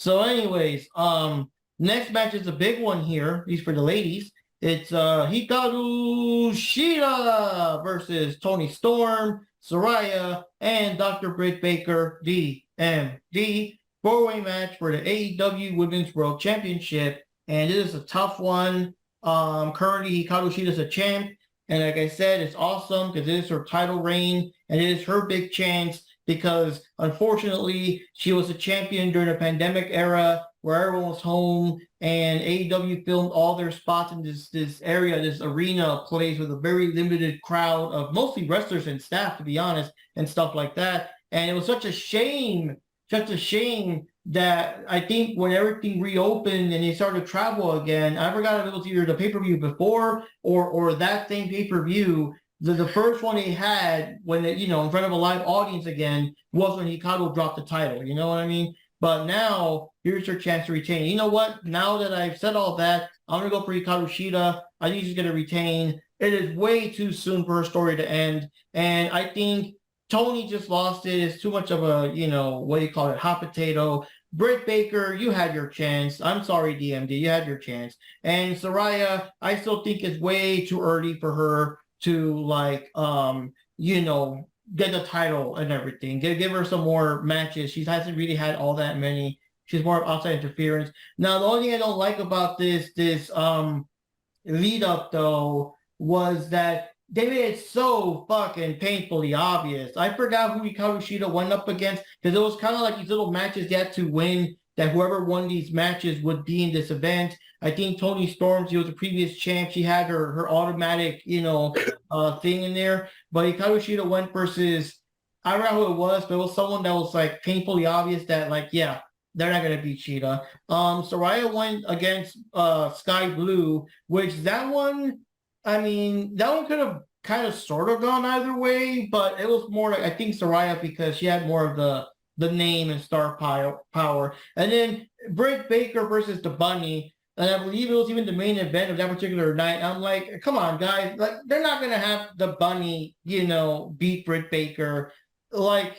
So anyways, next match is a big one here, at least for the ladies. It's Hikaru Shida versus Tony Storm, Saraya, and Dr. Britt Baker, DMD. Four-way match for the AEW Women's World Championship. And it is a tough one. Currently, Hikaru Shida is a champ. And like I said, it's awesome because it is her title reign. And it is her big chance because, unfortunately, she was a champion during the pandemic era where everyone was home. And AEW filmed all their spots in this area, this arena place with a very limited crowd of mostly wrestlers and staff, to be honest, and stuff like that. And it was such a shame that I think when everything reopened and they started to travel again, I forgot if it was either the pay-per-view before or that same pay-per-view. The first one he had when in front of a live audience again was when Hikaru dropped the title. You know what I mean? But now here's her chance to retain. You know what? Now that I've said all that, I'm gonna go for Hikaru Shida. I think she's gonna retain. It is way too soon for her story to end, and I think Tony just lost it. It's too much of a, what do you call it, hot potato. Britt Baker, you had your chance. I'm sorry, DMD, you had your chance. And Saraya, I still think it's way too early for her to get the title and everything. Give her some more matches. She hasn't really had all that many. She's more of outside interference. Now, the only thing I don't like about this lead up though was that they made it so fucking painfully obvious. I forgot who Hikaru Shida went up against because it was kind of like these little matches they had to win that whoever won these matches would be in this event. I think Toni Storm, she was a previous champ. She had her automatic, thing in there. But Hikaru Shida went versus, I don't know who it was, but it was someone that was like painfully obvious that they're not going to beat Shida. Saraya went against Sky Blue, which that one could have kind of sort of gone either way, but it was more like, I think Saraya because she had more of the name and star power. And then Britt Baker versus the Bunny, and I believe it was even the main event of that particular night. I'm like, come on, guys. Like, they're not going to have the Bunny, beat Britt Baker. Like,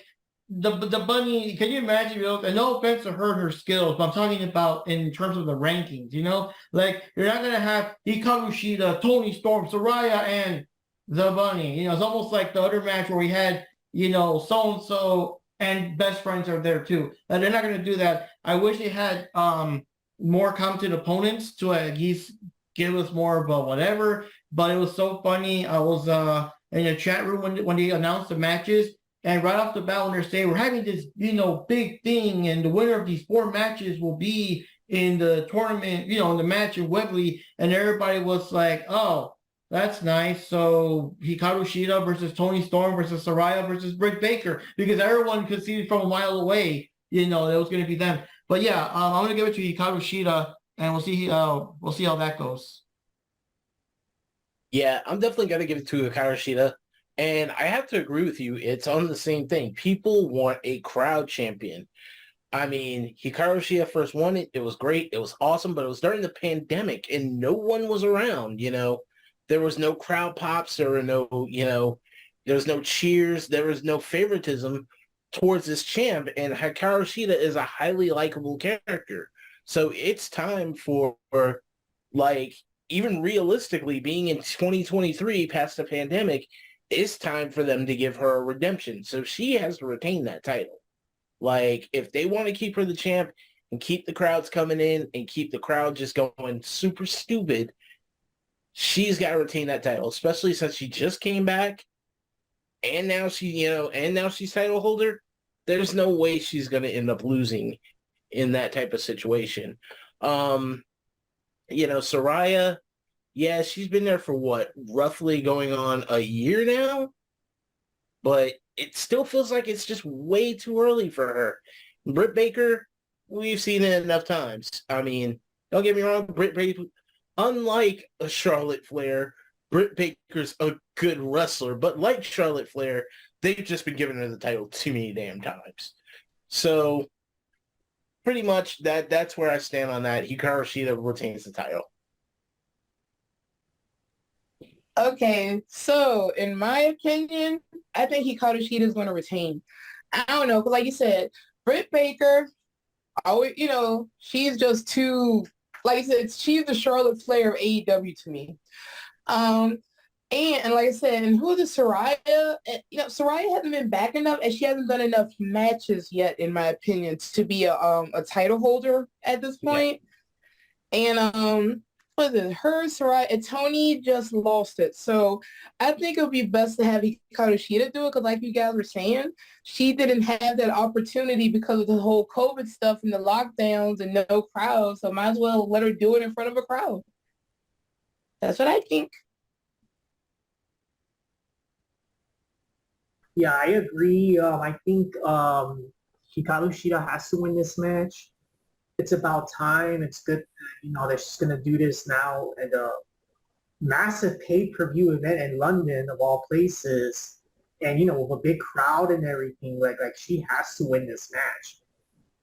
the Bunny, can you imagine? And no offense to her and her skills, but I'm talking about in terms of the rankings, Like, you're not going to have Hikaru Shida, Toni Storm, Saraya, and the Bunny. It's almost like the other match where we had, so-and-so and best friends are there too. And they're not going to do that. I wish they had more competent opponents to at least give us more of a whatever. But it was so funny. I was in a chat room when they announced the matches. And right off the bat, when they're saying we're having this, big thing, and the winner of these 4 matches will be in the tournament, in the match in Wembley, and everybody was like, "Oh, that's nice." So Hikaru Shida versus Toni Storm versus Saraya versus Britt Baker, because everyone could see from a mile away, it was going to be them. But yeah, I'm going to give it to Hikaru Shida, and we'll see how that goes. Yeah, I'm definitely going to give it to Hikaru Shida. And I have to agree with you. It's on the same thing. People want a crowd champion. I mean, Hikaru Shida first won it. It was great. It was awesome. But it was during the pandemic and no one was around, There was no crowd pops. There were no, there was no cheers. There was no favoritism towards this champ. And Hikaru Shida is a highly likable character. So it's time for, even realistically, being in 2023 past the pandemic, it's time for them to give her a redemption. So she has to retain that title. If they want to keep her the champ and keep the crowds coming in and keep the crowd just going super stupid, she's got to retain that title, especially since she just came back and now she's title holder. There's no way she's going to end up losing in that type of situation. Saraya, yeah, she's been there for roughly going on a year now? But it still feels like it's just way too early for her. Britt Baker, we've seen it enough times. I mean, don't get me wrong, Britt Baker, unlike a Charlotte Flair, Britt Baker's a good wrestler, but like Charlotte Flair, they've just been giving her the title too many damn times. So pretty much that's where I stand on that. Hikaru Shida retains the title. Okay, so in my opinion, I think Hikaru Shida is going to retain. I don't know, because like you said, Britt Baker, she's just too, like I said, she's the Charlotte Flair of AEW to me. And like I said, and who is Soraya? Soraya hasn't been back enough, and she hasn't done enough matches yet, in my opinion, to be a title holder at this point. Yeah. And what is it? Her, Soraya, and Tony just lost it. So I think it would be best to have Hikaru Shida do it, because like you guys were saying, she didn't have that opportunity because of the whole COVID stuff and the lockdowns and no crowd. So might as well let her do it in front of a crowd. That's what I think. Yeah, I agree. I think Hikaru Shida has to win this match. It's about time. It's good, that she's gonna do this now at a massive pay-per-view event in London, of all places, and with a big crowd and everything. Like she has to win this match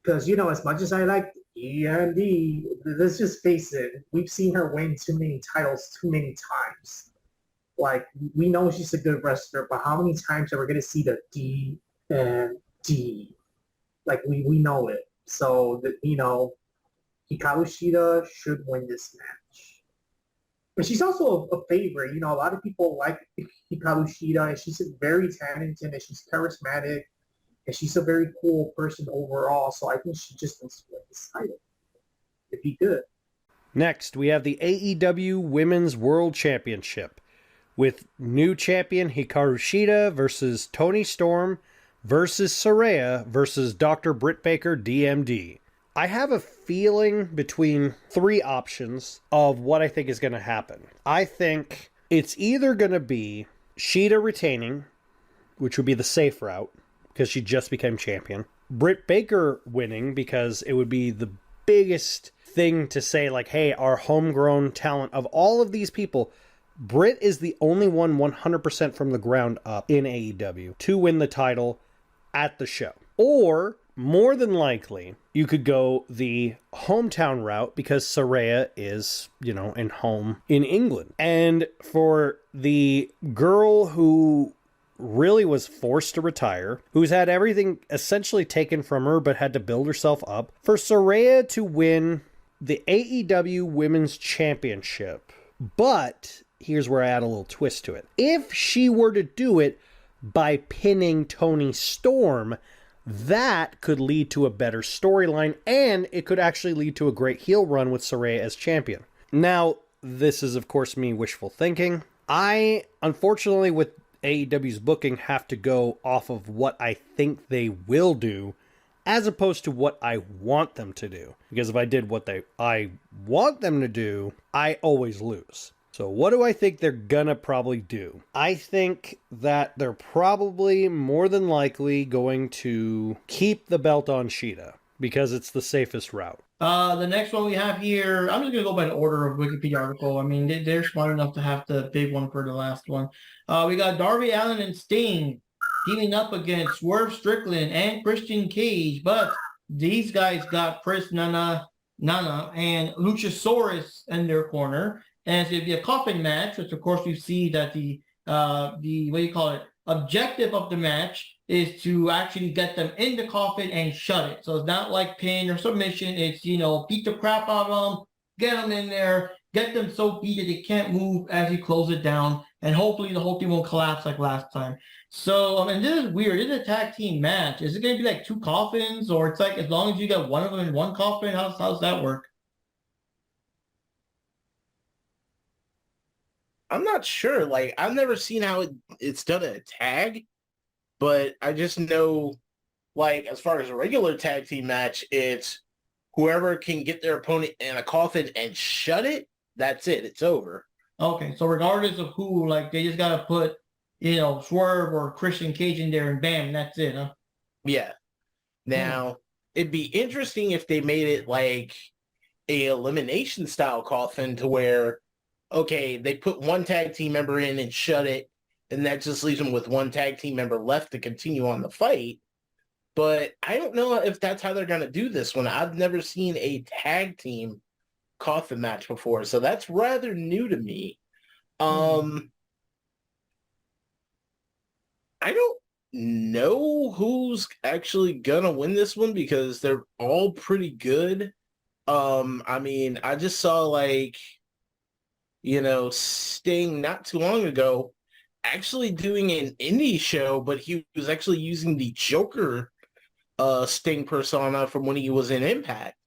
because as much as I like EMD, let's just face it, we've seen her win too many titles too many times. Like, we know she's a good wrestler, but how many times are we going to see the D and D? Like, we know it. So, Hikaru Shida should win this match. But she's also a favorite. A lot of people like Hikaru Shida, and she's very talented, and she's charismatic, and she's a very cool person overall. So I think she just needs to win this title. It'd be good. Next, we have the AEW Women's World Championship, with new champion Hikaru Shida versus Toni Storm versus Saraya versus Dr. Britt Baker, DMD. I have a feeling between three options of what I think is going to happen. I think it's either going to be Shida retaining, which would be the safe route because she just became champion. Britt Baker winning because it would be the biggest thing to say, like, hey, our homegrown talent of all of these people, Britt is the only one 100% from the ground up in AEW to win the title at the show. Or, more than likely, you could go the hometown route because Saraya is, in home in England. And for the girl who really was forced to retire, who's had everything essentially taken from her but had to build herself up, for Saraya to win the AEW Women's Championship. But here's where I add a little twist to it. If she were to do it by pinning Toni Storm, that could lead to a better storyline, and it could actually lead to a great heel run with Saraya as champion. Now, this is, of course, me wishful thinking. I, unfortunately, with AEW's booking, have to go off of what I think they will do, as opposed to what I want them to do. Because if I did what I want them to do, I always lose. So what do I think they're gonna probably do? I think that they're probably more than likely going to keep the belt on Shida because it's the safest route. The next one we have here, I'm just going to go by the order of Wikipedia article. I mean, they're smart enough to have the big one for the last one. We got Darby Allin and Sting teaming up against Swerve Strickland and Christian Cage, but these guys got Chris Nana and Luchasaurus in their corner. And it's going to be a coffin match, which of course we see that the objective of the match is to actually get them in the coffin and shut it. So it's not like pin or submission. It's, beat the crap out of them, get them in there, get them so beat that they can't move as you close it down. And hopefully the whole thing won't collapse like last time. So, and this is weird. This is a tag team match. Is it going to be like two coffins, or it's like as long as you got one of them in one coffin? How's that work? I'm not sure. Like, I've never seen how it's done in a tag, but I just know, like, as far as a regular tag team match, it's whoever can get their opponent in a coffin and shut it, that's it. It's over. Okay, so regardless of who, like, they just got to put, Swerve or Christian Cage in there and bam, that's it, huh? Yeah. Now, it'd be interesting if they made it like a elimination style coffin to where, okay, they put one tag team member in and shut it, and that just leaves them with one tag team member left to continue on the fight. But I don't know if that's how they're going to do this one. I've never seen a tag team coffin match before, so that's rather new to me. know who's actually gonna win this one because they're all pretty good. I mean, I just saw like, Sting not too long ago actually doing an indie show, but he was actually using the Joker Sting persona from when he was in Impact.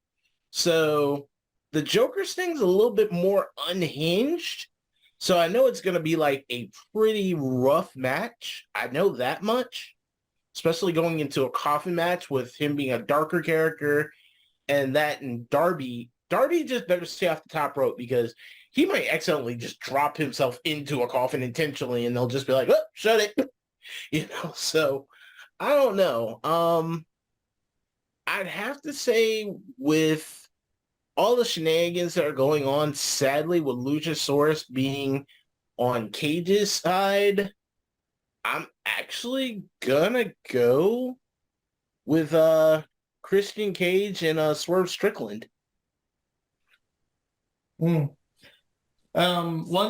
So the Joker Sting's a little bit more unhinged. So I know it's going to be like a pretty rough match. I know that much, especially going into a coffin match with him being a darker character and Darby. Darby just better stay off the top rope because he might accidentally just drop himself into a coffin intentionally and they'll just be like, oh, shut it. So I don't know. I'd have to say with all the shenanigans that are going on, sadly, with Luchasaurus being on Cage's side, I'm actually gonna go with Christian Cage and Swerve Strickland. One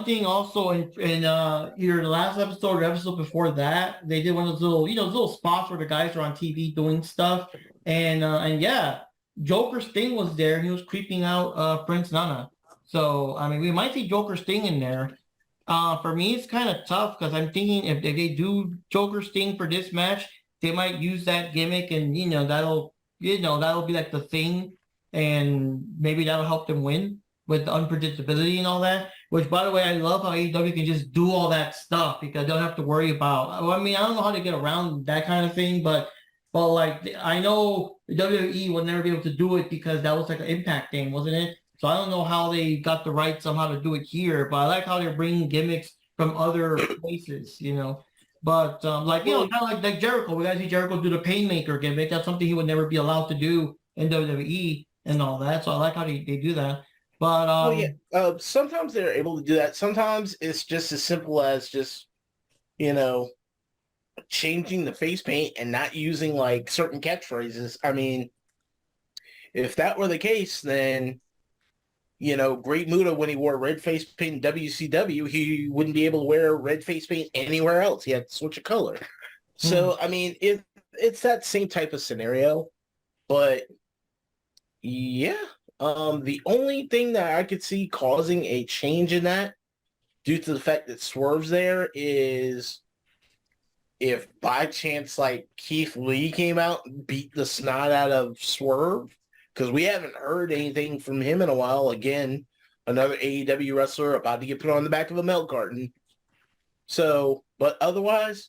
thing also in either the last episode or episode before that, they did one of those little spots where the guys are on TV doing stuff, and yeah, Joker Sting was there. He was creeping out Prince Nana. So I mean, we might see Joker Sting in there. For me, it's kind of tough because I'm thinking if they do Joker Sting for this match, they might use that gimmick, and that'll be like the thing, and maybe that'll help them win with the unpredictability and all that. Which, by the way, I love how AEW can just do all that stuff because they don't have to worry about. I mean, I don't know how to get around that kind of thing, but like I know the WWE would never be able to do it because that was like an Impact thing, wasn't it? So I don't know how they got the right somehow to do it here, but I like how they're bringing gimmicks from other places, But kind of like Jericho, we gotta see Jericho do the Painmaker gimmick. That's something he would never be allowed to do in WWE and all that. So I like how they do that. But sometimes they're able to do that. Sometimes it's just as simple as just changing the face paint and not using like certain catchphrases. I mean, if that were the case, then Great Muta, when he wore red face paint in WCW, he wouldn't be able to wear red face paint anywhere else. He had to switch a color. So I mean, it's that same type of scenario, but yeah. The only thing that I could see causing a change in that, due to the fact that Swerve's there, is if by chance like Keith Lee came out and beat the snot out of Swerve, because we haven't heard anything from him in a while. Again, another AEW wrestler about to get put on the back of a milk carton. So, but otherwise,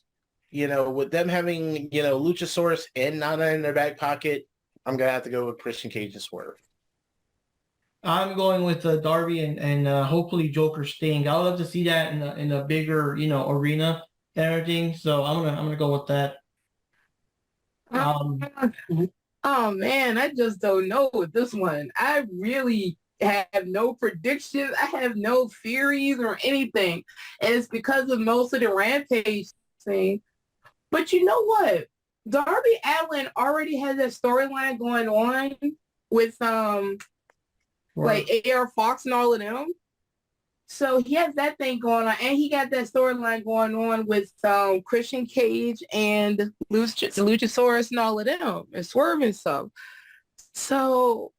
with them having, Luchasaurus and Nana in their back pocket, I'm going to have to go with Christian Cage and Swerve. I'm going with Darby and hopefully Joker Sting. I would love to see that in a bigger, arena and everything. So I'm gonna go with that. Oh man, I just don't know with this one. I really have no predictions. I have no theories or anything. And it's because of most of the Rampage thing. But you know what? Darby Allin already has that storyline going on with like AR Fox and all of them. So he has that thing going on, and he got that storyline going on with Christian Cage and Luchasaurus and all of them, and Swerve and stuff. So,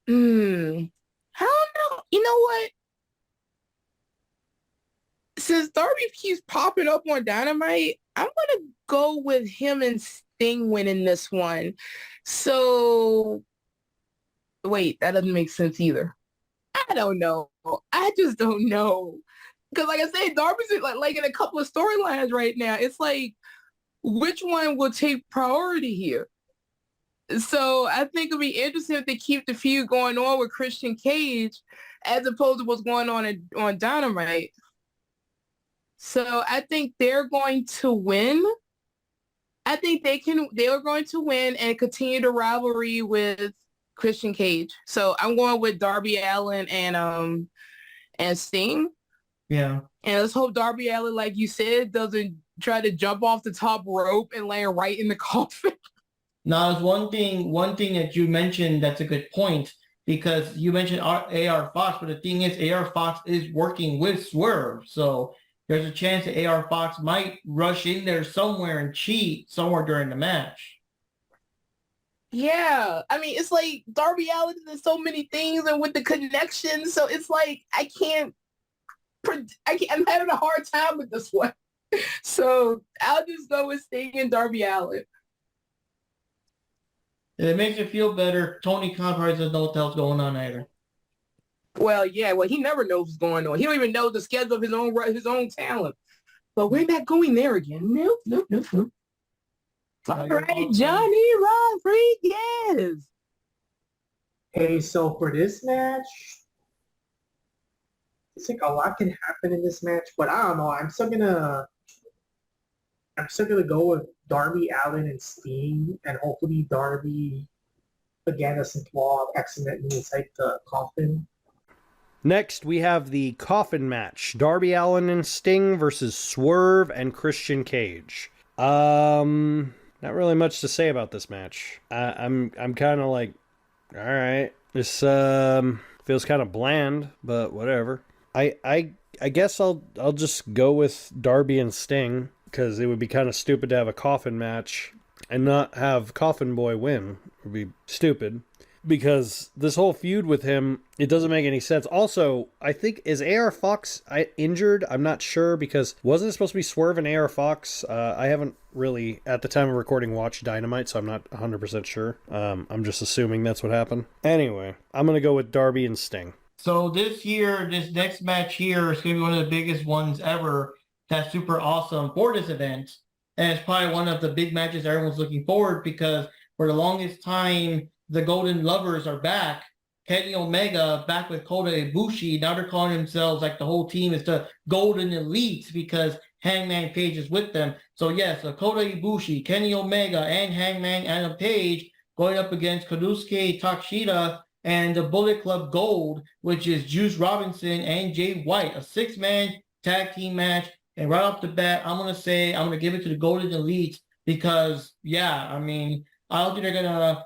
I don't know. You know what? Since Darby keeps popping up on Dynamite, I'm gonna go with him and Sting winning this one. So, wait, that doesn't make sense either. I don't know. I just don't know. Because like I said, Darby's like in a couple of storylines right now. It's like, which one will take priority here? So I think it'll be interesting if they keep the feud going on with Christian Cage as opposed to what's going on Dynamite. So I think they're going to win. I think they are going to win and continue the rivalry with Christian Cage. So I'm going with Darby Allin and Sting. Yeah. And let's hope Darby Allin, like you said, doesn't try to jump off the top rope and land right in the coffin. Now, there's one thing that you mentioned that's a good point, because you mentioned AR Fox, but the thing is, AR Fox is working with Swerve. So there's a chance that AR Fox might rush in there somewhere and cheat somewhere during the match. Yeah, I mean, it's like Darby Allin does so many things, and with the connections, so it's like I'm having a hard time with this one. So I'll just go with Sting and Darby Allin. If it makes you feel better, Tony Khan probably doesn't know what the hell's going on either. Well, yeah, well, he never knows what's going on. He don't even know the schedule of his own talent. But we're not going there again. Nope. All right, Johnny Rodriguez. Hey, so for this match, it's like a lot can happen in this match, but I don't know. I'm still gonna go with Darby Allin and Sting, and hopefully Darby again doesn't fall accidentally inside the coffin. Next, we have the coffin match. Darby Allin and Sting versus Swerve and Christian Cage. Not really much to say about this match. I'm kind of like, all right, this feels kind of bland, but whatever. I guess I'll just go with Darby and Sting, because it would be kind of stupid to have a coffin match and not have Coffin Boy win. It would be stupid. Because this whole feud with him, it doesn't make any sense. Also, I think, is AR Fox injured? I'm not sure, because wasn't it supposed to be Swerve and AR Fox? I haven't really, at the time of recording, watched Dynamite, so I'm not 100% sure. I'm just assuming that's what happened. Anyway, I'm going to go with Darby and Sting. So this next match here is going to be one of the biggest ones ever. That's super awesome for this event. And it's probably one of the big matches everyone's looking forward, because for the longest time, the Golden Lovers are back. Kenny Omega back with Kota Ibushi. Now they're calling themselves, like the whole team is the Golden Elites, because Hangman Page is with them. So yes, Kota Ibushi, Kenny Omega, and Hangman Adam Page going up against Konosuke Takeshita and the Bullet Club Gold, which is Juice Robinson and Jay White. A 6-man tag team match. And right off the bat, I'm going to give it to the Golden Elites, because, yeah, I mean, I don't think they're going to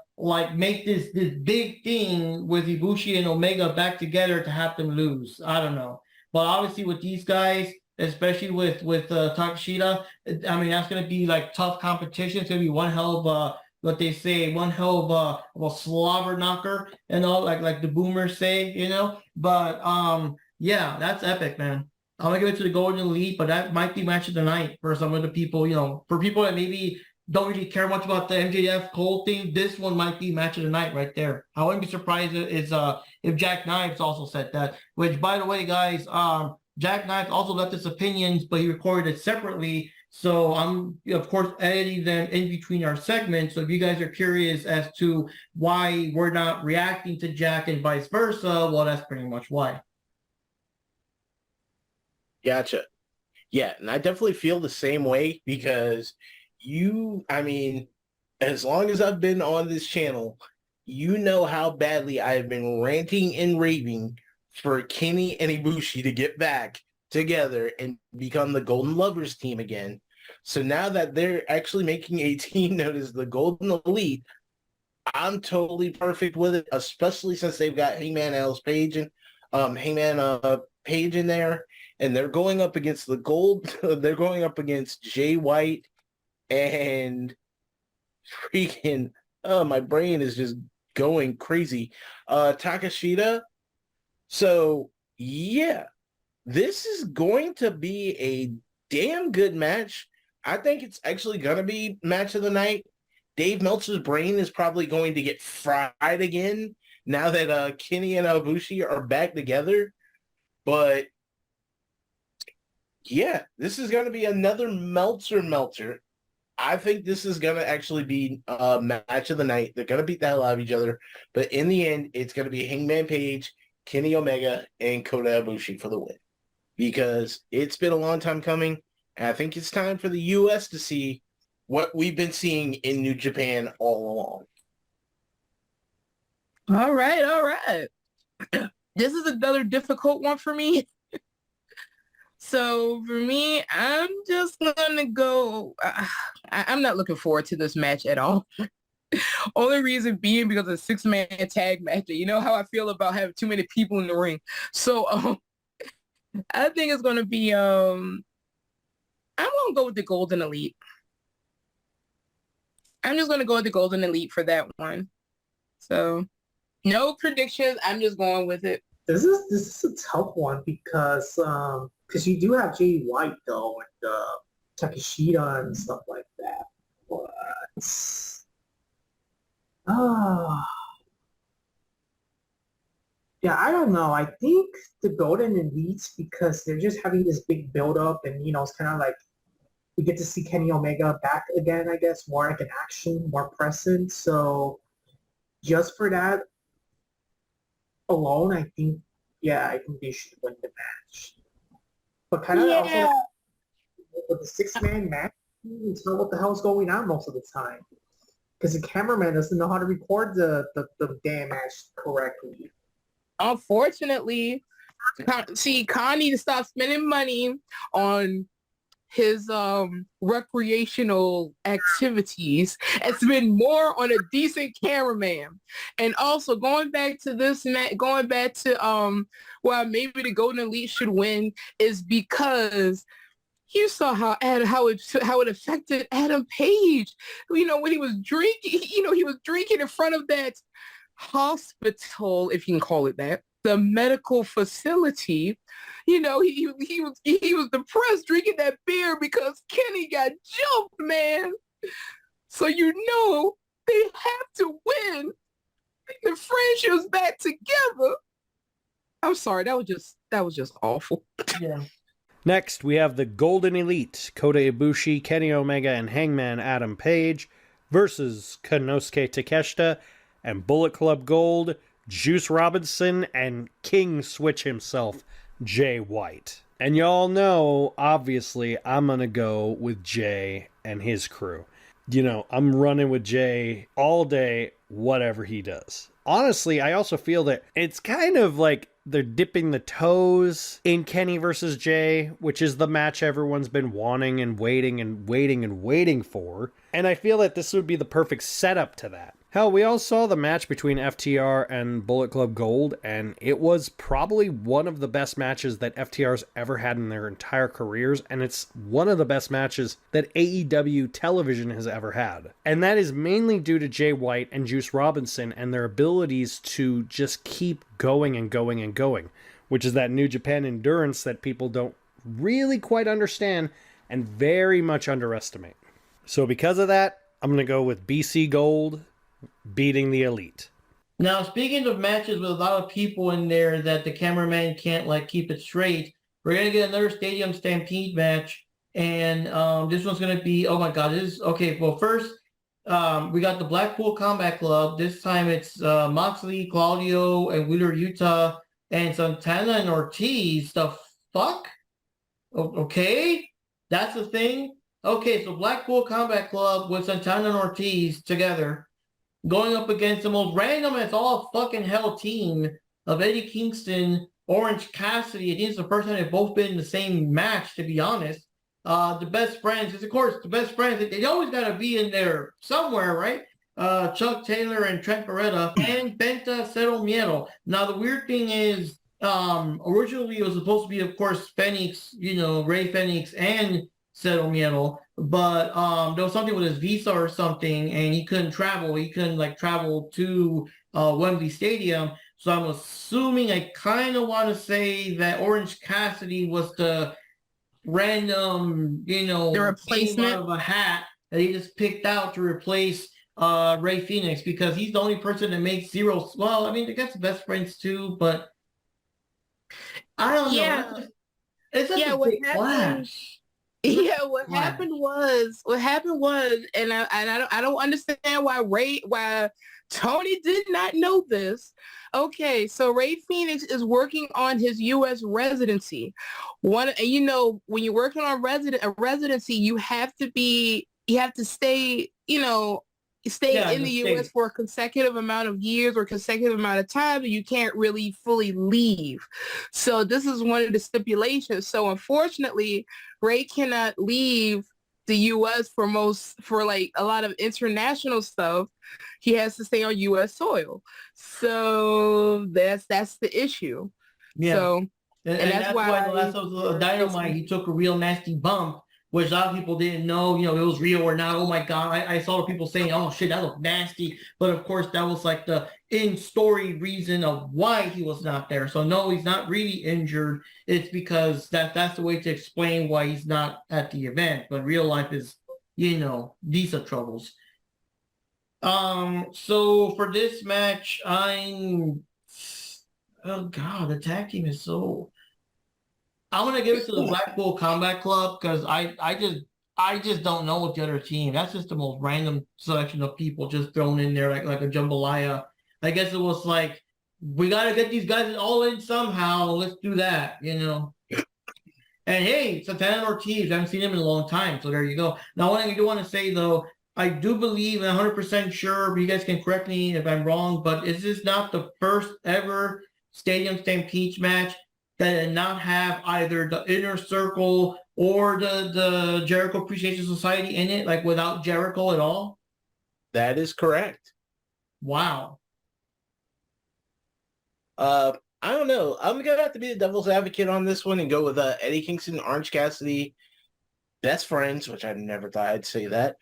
make this big thing with Ibushi and Omega back together to have them lose. I don't know. But obviously with these guys, especially with Takeshita, I mean, that's going to be like tough competition. It's going to be one hell of what they say, one hell of a slobber knocker and all, like the boomers say, you know. But yeah, that's epic, man. I'm going to give it to the Golden Elite, but that might be match of the night for some of the people, you know, for people that maybe don't really care much about the MJF Cole thing. This one might be match of the night right there. I wouldn't be surprised if Jack Knives also said that, which, by the way, guys, Jack Knives also left his opinions, but he recorded it separately. So I'm, of course, editing them in between our segments. So if you guys are curious as to why we're not reacting to Jack and vice versa, well, that's pretty much why. Gotcha. Yeah, and I definitely feel the same way, because I mean, as long as I've been on this channel, you know how badly I have been ranting and raving for Kenny and Ibushi to get back together and become the Golden Lovers team again. So now that they're actually making a team known as the Golden Elite, I'm totally perfect with it, especially since they've got Hangman Page in there, and they're going up against they're going up against Jay White and freaking, my brain is just going crazy. Takeshita. So yeah, this is going to be a damn good match. I think it's actually going to be match of the night. Dave Meltzer's brain is probably going to get fried again now that Kenny and Ibushi are back together. But yeah, this is going to be another Meltzer. I think this is going to actually be a match of the night. They're going to beat the hell out of each other. But in the end, it's going to be Hangman Page, Kenny Omega, and Kota Ibushi for the win. Because it's been a long time coming. And I think it's time for the U.S. to see what we've been seeing in New Japan all along. All right. This is another difficult one for me. So for me, I'm just going to go, I'm not looking forward to this match at all. Only reason being because of 6-man tag match. You know how I feel about having too many people in the ring. So I think it's going to be I'm gonna go with the Golden Elite. I'm just gonna go with the Golden Elite for that one. So no predictions. I'm just going with it. This is a tough one because you do have Jay White though and Takeshita and stuff like that. But yeah, I don't know. I think the Golden Elites because they're just having this big build up and it's kind of like we get to see Kenny Omega back again, I guess, more like an action, more present. So just for that alone, I think they should win the match. But kind of also with the 6-man match, it's not what the hell's going on most of the time. Because the cameraman doesn't know how to record the damn match correctly. Unfortunately, Khan needs to stop spending money on his recreational activities and spend more on a decent cameraman. And also going back to well, maybe the Golden Elite should win is because you saw how it affected Adam Page. When he was drinking, he was drinking in front of that hospital, if you can call it that, the medical facility. He was depressed drinking that beer because Kenny got jumped, man. So they have to win. The friendship's back together. I'm sorry, that was just awful. Yeah. Next, we have the Golden Elite, Kota Ibushi, Kenny Omega, and Hangman Adam Page versus Konosuke Takeshita and Bullet Club Gold, Juice Robinson, and King Switch himself, Jay White. And y'all know, obviously, I'm going to go with Jay and his crew. I'm running with Jay all day, whatever he does. Honestly, I also feel that it's kind of like they're dipping the toes in Kenny versus Jay, which is the match everyone's been wanting and waiting and waiting and waiting for. And I feel that this would be the perfect setup to that. Hell, we all saw the match between FTR and Bullet Club Gold, and it was probably one of the best matches that FTR's ever had in their entire careers, and it's one of the best matches that AEW television has ever had. And that is mainly due to Jay White and Juice Robinson and their abilities to just keep going and going and going, which is that New Japan endurance that people don't really quite understand and very much underestimate. So because of that, I'm going to go with BC Gold beating the Elite. Now, speaking of matches with a lot of people in there that the cameraman can't keep it straight, we're gonna get another Stadium Stampede match, and this one's gonna be, oh my god, this is okay. Well, first we got the Blackpool Combat Club. This time it's Moxley, Claudio, and Wheeler Yuta, and Santana and Ortiz. The fuck? Okay, that's the thing. Okay, so Blackpool Combat Club with Santana and Ortiz together, going up against the most random as all fucking hell team of Eddie Kingston, Orange Cassidy. I think it's the first time they've both been in the same match, to be honest. The best friends, because of course the best friends, they always got to be in there somewhere, right? Chuck Taylor and Trent Beretta and Penta Cero Miedo. Now the weird thing is, originally it was supposed to be, of course, Phoenix, Ray Phoenix and Cero Miedo, but there was something with his visa or something, and he couldn't travel. He couldn't travel to Wembley Stadium. So I'm assuming, I kind of want to say that Orange Cassidy was the random, the replacement out of a hat that he just picked out to replace Ray Phoenix, because he's the only person that makes zero. Well, I mean, they got the best friends too, but I don't know. It's just a big clash. Yeah, what happened was, and I don't understand why Tony did not know this. Okay, so Ray Phoenix is working on his U.S. residency. When you're working on a residency, you have to stay, in the U.S. for a consecutive amount of years or consecutive amount of time, and you can't really fully leave. So this is one of the stipulations. So unfortunately, Ray cannot leave the U.S. for a lot of international stuff. He has to stay on U.S. soil. So that's the issue. Yeah. So, and that's why the last episode of Dynamite, he took a real nasty bump which a lot of people didn't know, it was real or not. Oh my God. I saw people saying, oh shit, that looked nasty. But of course, that was like the in-story reason of why he was not there. So no, he's not really injured. It's because that's the way to explain why he's not at the event. But real life is, these are troubles. So for this match, oh God, the tag team is so. I'm gonna give it to the Blackpool Combat Club because I just don't know what the other team. That's just the most random selection of people just thrown in there like a jambalaya. I guess it was like we gotta get these guys all in somehow. Let's do that, And hey, Santana and Ortiz, I haven't seen him in a long time, so there you go. Now, what I do want to say though, I do believe, and I'm 100% sure, but you guys can correct me if I'm wrong, but is this not the first ever Stadium Stampede match that did not have either the Inner Circle or the Jericho Appreciation Society in it, like without Jericho at all? That is correct. Wow. I don't know. I'm gonna have to be the devil's advocate on this one and go with Eddie Kingston, Orange Cassidy, best friends, which I never thought I'd say that,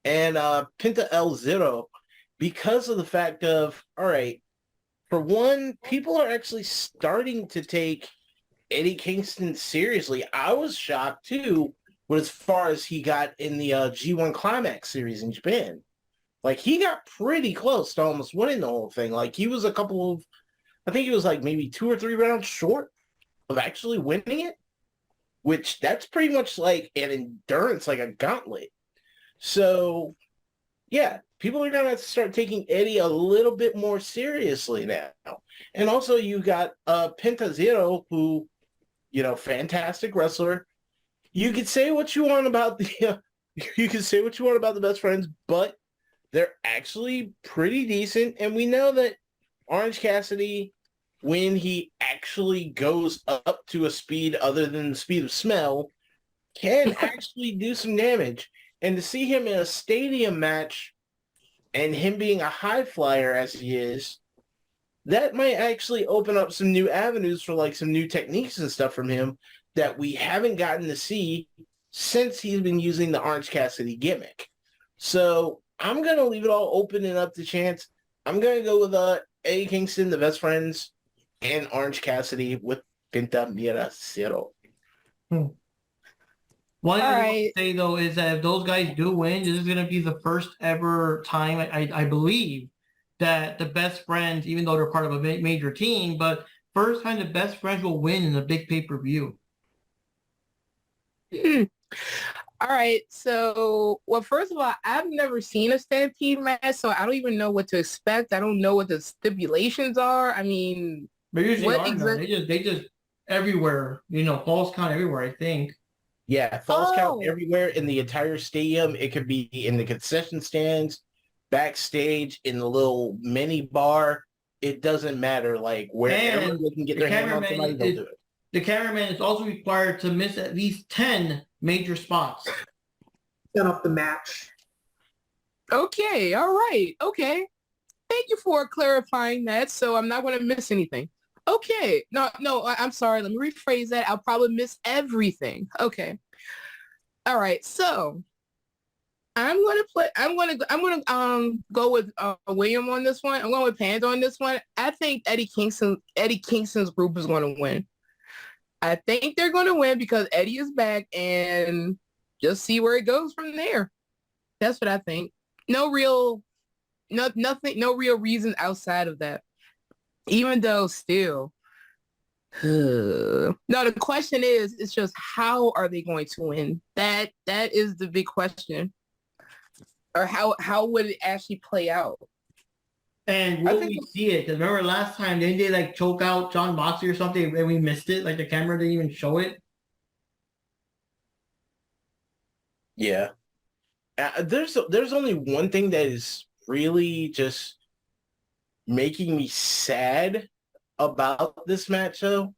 and Penta El Zero, because of the fact of, all right, for one, people are actually starting to take Eddie Kingston seriously. I was shocked too, with as far as he got in the G1 Climax series in Japan. Like, he got pretty close to almost winning the whole thing. Like, he was I think he was like maybe 2 or 3 rounds short of actually winning it, which that's pretty much like an endurance, like a gauntlet. So, yeah, people are going to have to start taking Eddie a little bit more seriously now. And also you got Penta Zero, who, fantastic wrestler. You could say what you want about the best friends, but they're actually pretty decent. And we know that Orange Cassidy, when he actually goes up to a speed other than the speed of smell, can actually do some damage. And to see him in a stadium match and him being a high flyer as he is, that might actually open up some new avenues for like some new techniques and stuff from him that we haven't gotten to see since he's been using the Orange Cassidy gimmick. So I'm going to leave it all open and up to chance. I'm going to go with Eddie Kingston, the best friends, and Orange Cassidy with Penta Mira Zero. One thing I want to say, though, is that if those guys do win, this is going to be the first ever time, I believe, that the best friends, even though they're part of a major team, but first time the best friends will win in a big pay-per-view. All right. So, well, first of all, I've never seen a Stampede match, so I don't even know what to expect. I don't know what the stipulations are. I mean, they usually are. They just everywhere, falls count everywhere, I think. Yeah, falls count everywhere in the entire stadium. It could be in the concession stands, backstage, in the little mini bar. It doesn't matter. Like, wherever they can get their hand on somebody, they'll do it. The cameraman is also required to miss at least 10 major spots. Set up the match. Okay, all right. Okay. Thank you for clarifying that. So I'm not going to miss anything. Okay. No, I'm sorry. Let me rephrase that. I'll probably miss everything. Okay. All right. So I'm going to go with William on this one. I'm going with Panda on this one. I think Eddie Kingston's group is going to win. I think they're going to win because Eddie is back, and just see where it goes from there. That's what I think. No real reason outside of that. Even though still, no, the question is, it's just how are they going to win? That is the big question. Or how would it actually play out? And will we see it? Because remember last time, didn't they like choke out John Moxley or something and we missed it? Like the camera didn't even show it? Yeah. There's only one thing that is really just making me sad about this match, though.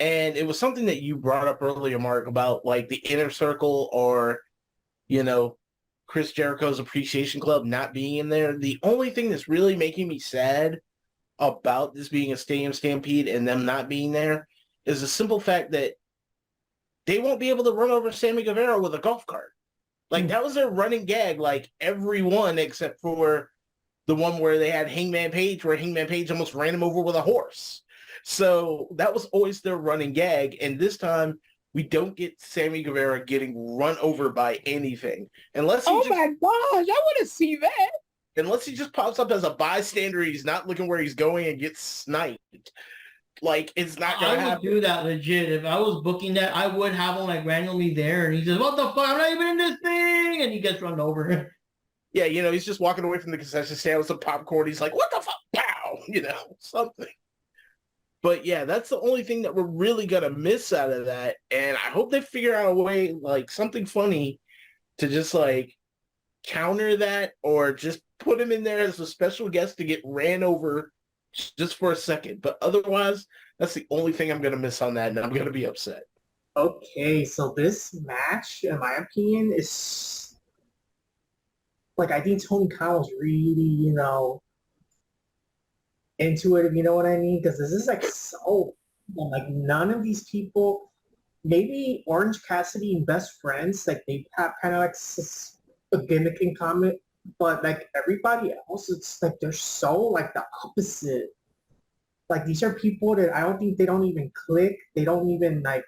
And it was something that you brought up earlier, Mark, about like the Inner Circle or, Chris Jericho's Appreciation Club not being in there. The only thing that's really making me sad about this being a Stadium Stampede and them not being there is the simple fact that they won't be able to run over Sammy Guevara with a golf cart. Like, that was their running gag, like, everyone except for the one where they had Hangman Page, where Hangman Page almost ran him over with a horse. So that was always their running gag. And this time, we don't get Sammy Guevara getting run over by anything. Unless he my gosh, I want to see that. Unless he just pops up as a bystander, he's not looking where he's going and gets sniped. Like, it's not going to happen. I would do that legit. If I was booking that, I would have him like randomly there, and he says, "What the fuck? I'm not even in this thing," and he gets run over. Yeah, he's just walking away from the concession stand with some popcorn. He's like, "What the fuck?" Pow! Something. But yeah, that's the only thing that we're really gonna miss out of that. And I hope they figure out a way, like something funny, to just like counter that, or just put him in there as a special guest to get ran over just for a second. But otherwise, that's the only thing I'm gonna miss on that, and I'm gonna be upset. Okay, so this match, in my opinion, is like, I think Tony Khan was really, into it, if you know what I mean, because this is like so, like, none of these people, maybe Orange Cassidy and Best Friends, like they have kind of like a gimmick in common, but like everybody else, it's like they're so like the opposite. Like, these are people that I don't think, they don't even click. They don't even like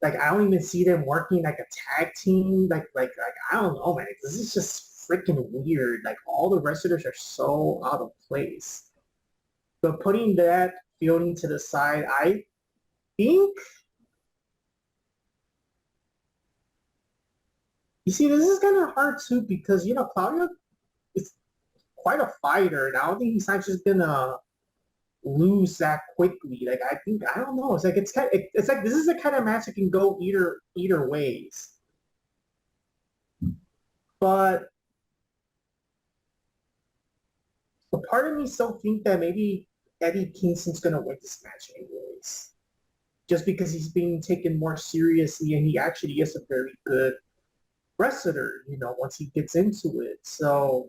I don't even see them working like a tag team. Like I don't know, man. This is just freaking weird. Like, all the wrestlers are so out of place. But putting that feeling to the side, I think, you see, this is kind of hard too, because Claudio is quite a fighter, and I don't think he's not just gonna lose that quickly. Like, I don't know. It's like it's like this is the kind of match that can go either ways. But a part of me still think that maybe Eddie Kingston's gonna win this match anyways, just because he's being taken more seriously, and he actually is a very good wrestler, once he gets into it. So,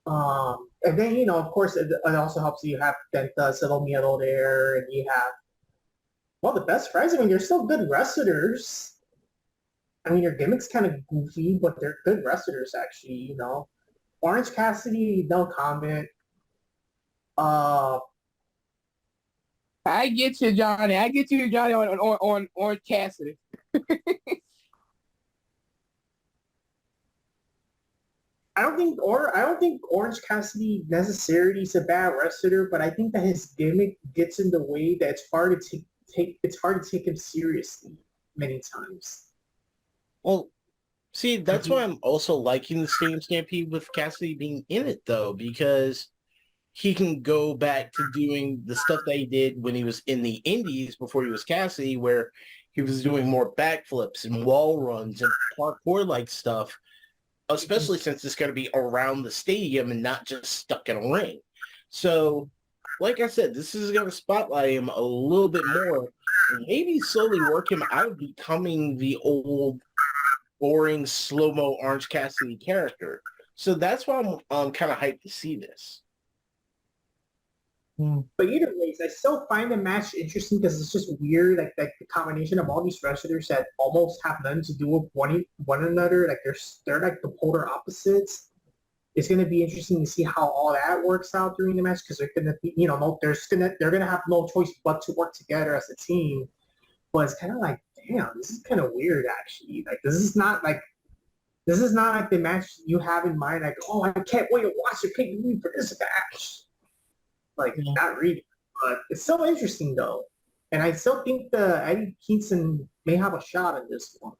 and then, of course, it also helps you have Penta, Celo Miedo there, and you have, well, the Best Friends. I mean, they're still good wrestlers. I mean, their gimmick's kind of goofy, but they're good wrestlers, actually, Orange Cassidy, no comment. I get you, Johnny. On Orange Cassidy. I don't think Orange Cassidy necessarily is a bad wrestler, but I think that his gimmick gets in the way that it's hard to take him seriously many times. Well, see, that's why I'm also liking the Stadium Stampede with Cassidy being in it, though, because he can go back to doing the stuff that he did when he was in the Indies before he was Cassidy, where he was doing more backflips and wall runs and parkour-like stuff, especially since it's going to be around the stadium and not just stuck in a ring. So, like I said, this is going to spotlight him a little bit more, and maybe slowly work him out of becoming the old, boring, slow-mo Orange Cassidy character. So that's why I'm kind of hyped to see this. But either ways, I still find the match interesting because it's just weird, like the combination of all these wrestlers that almost have nothing to do with one another. Like they're like the polar opposites. It's going to be interesting to see how all that works out during the match, because they're going to be, they're going to have no choice but to work together as a team. But it's kind of like, damn, this is kind of weird, actually. Like, this is not like the match you have in mind. Like, oh, I can't wait to watch the pay-per-view for this match. Like, not really. But it's so interesting, though. And I still think Eddie Kingston may have a shot at this one.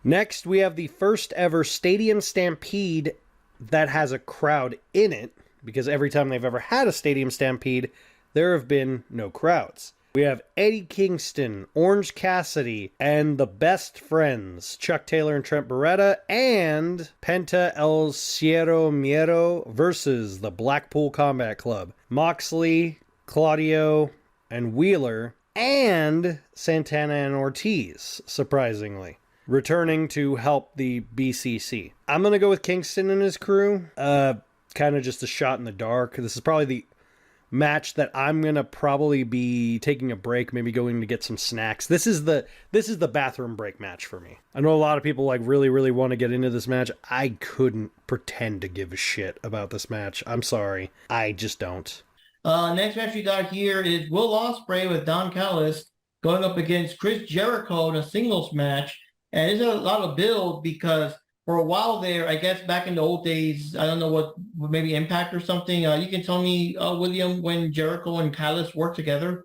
Next, we have the first ever Stadium Stampede that has a crowd in it, because every time they've ever had a Stadium Stampede, there have been no crowds. We have Eddie Kingston, Orange Cassidy, and the Best Friends, Chuck Taylor and Trent Beretta, and Penta El Cielo Miedo versus the Blackpool Combat Club, Moxley, Claudio, and Wheeler, and Santana and Ortiz, surprisingly, returning to help the BCC. I'm going to go with Kingston and his crew. Kind of just a shot in the dark. This is probably match that I'm gonna probably be taking a break, maybe going to get some snacks. This is the bathroom break match for me. I know a lot of people like really want to get into this match. I couldn't pretend to give a shit about this match. I'm sorry, I just don't. Next match we got here is Will Ospreay with Don Callis going up against Chris Jericho in a singles match, and there's a lot of build because for a while there, I guess back in the old days, I don't know what maybe Impact or something. You can tell me, William, when Jericho and Callis worked together.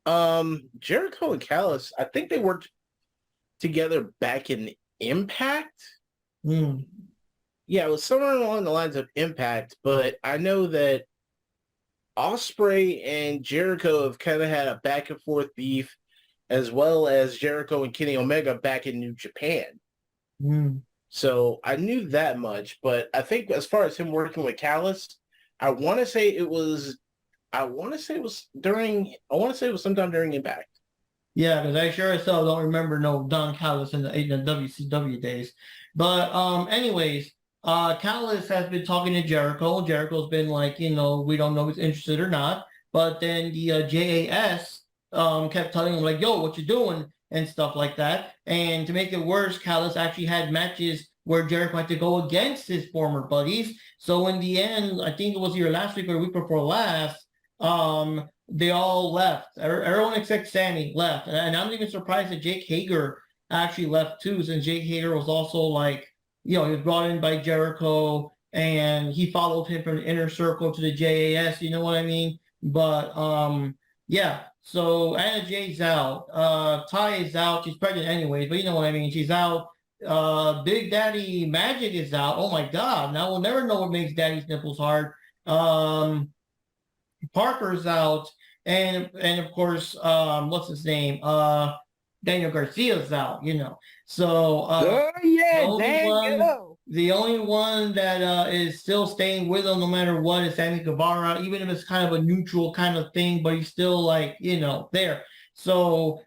Jericho and Callis, I think they worked together back in Impact. Hmm. Yeah, it was somewhere along the lines of Impact, but I know that Ospreay and Jericho have kind of had a back and forth beef, as well as Jericho and Kenny Omega back in New Japan. Hmm. So I knew that much, but I think as far as him working with Callis, I want to say it was sometime during Impact. Yeah, because I sure as hell don't remember no Don Callis in the WCW days. But anyways, Callis has been talking to Jericho. Jericho's been like, we don't know if he's interested or not. But then the JAS kept telling him like, yo, what you doing? And stuff like that. And to make it worse, Callis actually had matches where Jericho had to go against his former buddies. So in the end, I think it was either last week or the week before last, they all left. Everyone except Sammy left. And I'm even surprised that Jake Hager actually left too, since Jake Hager was also like, he was brought in by Jericho and he followed him from the inner circle to the JAS, you know what I mean? But yeah. So Anna Jay's out. Ty is out. She's pregnant anyways, but you know what I mean. She's out. Big Daddy Magic is out. Oh my God. Now we'll never know what makes Daddy's nipples hard. Parker's out. And of course, what's his name? Daniel Garcia's out, So the only one that is still staying with him no matter what is Sammy Guevara, even if it's kind of a neutral kind of thing, but he's still like, there. So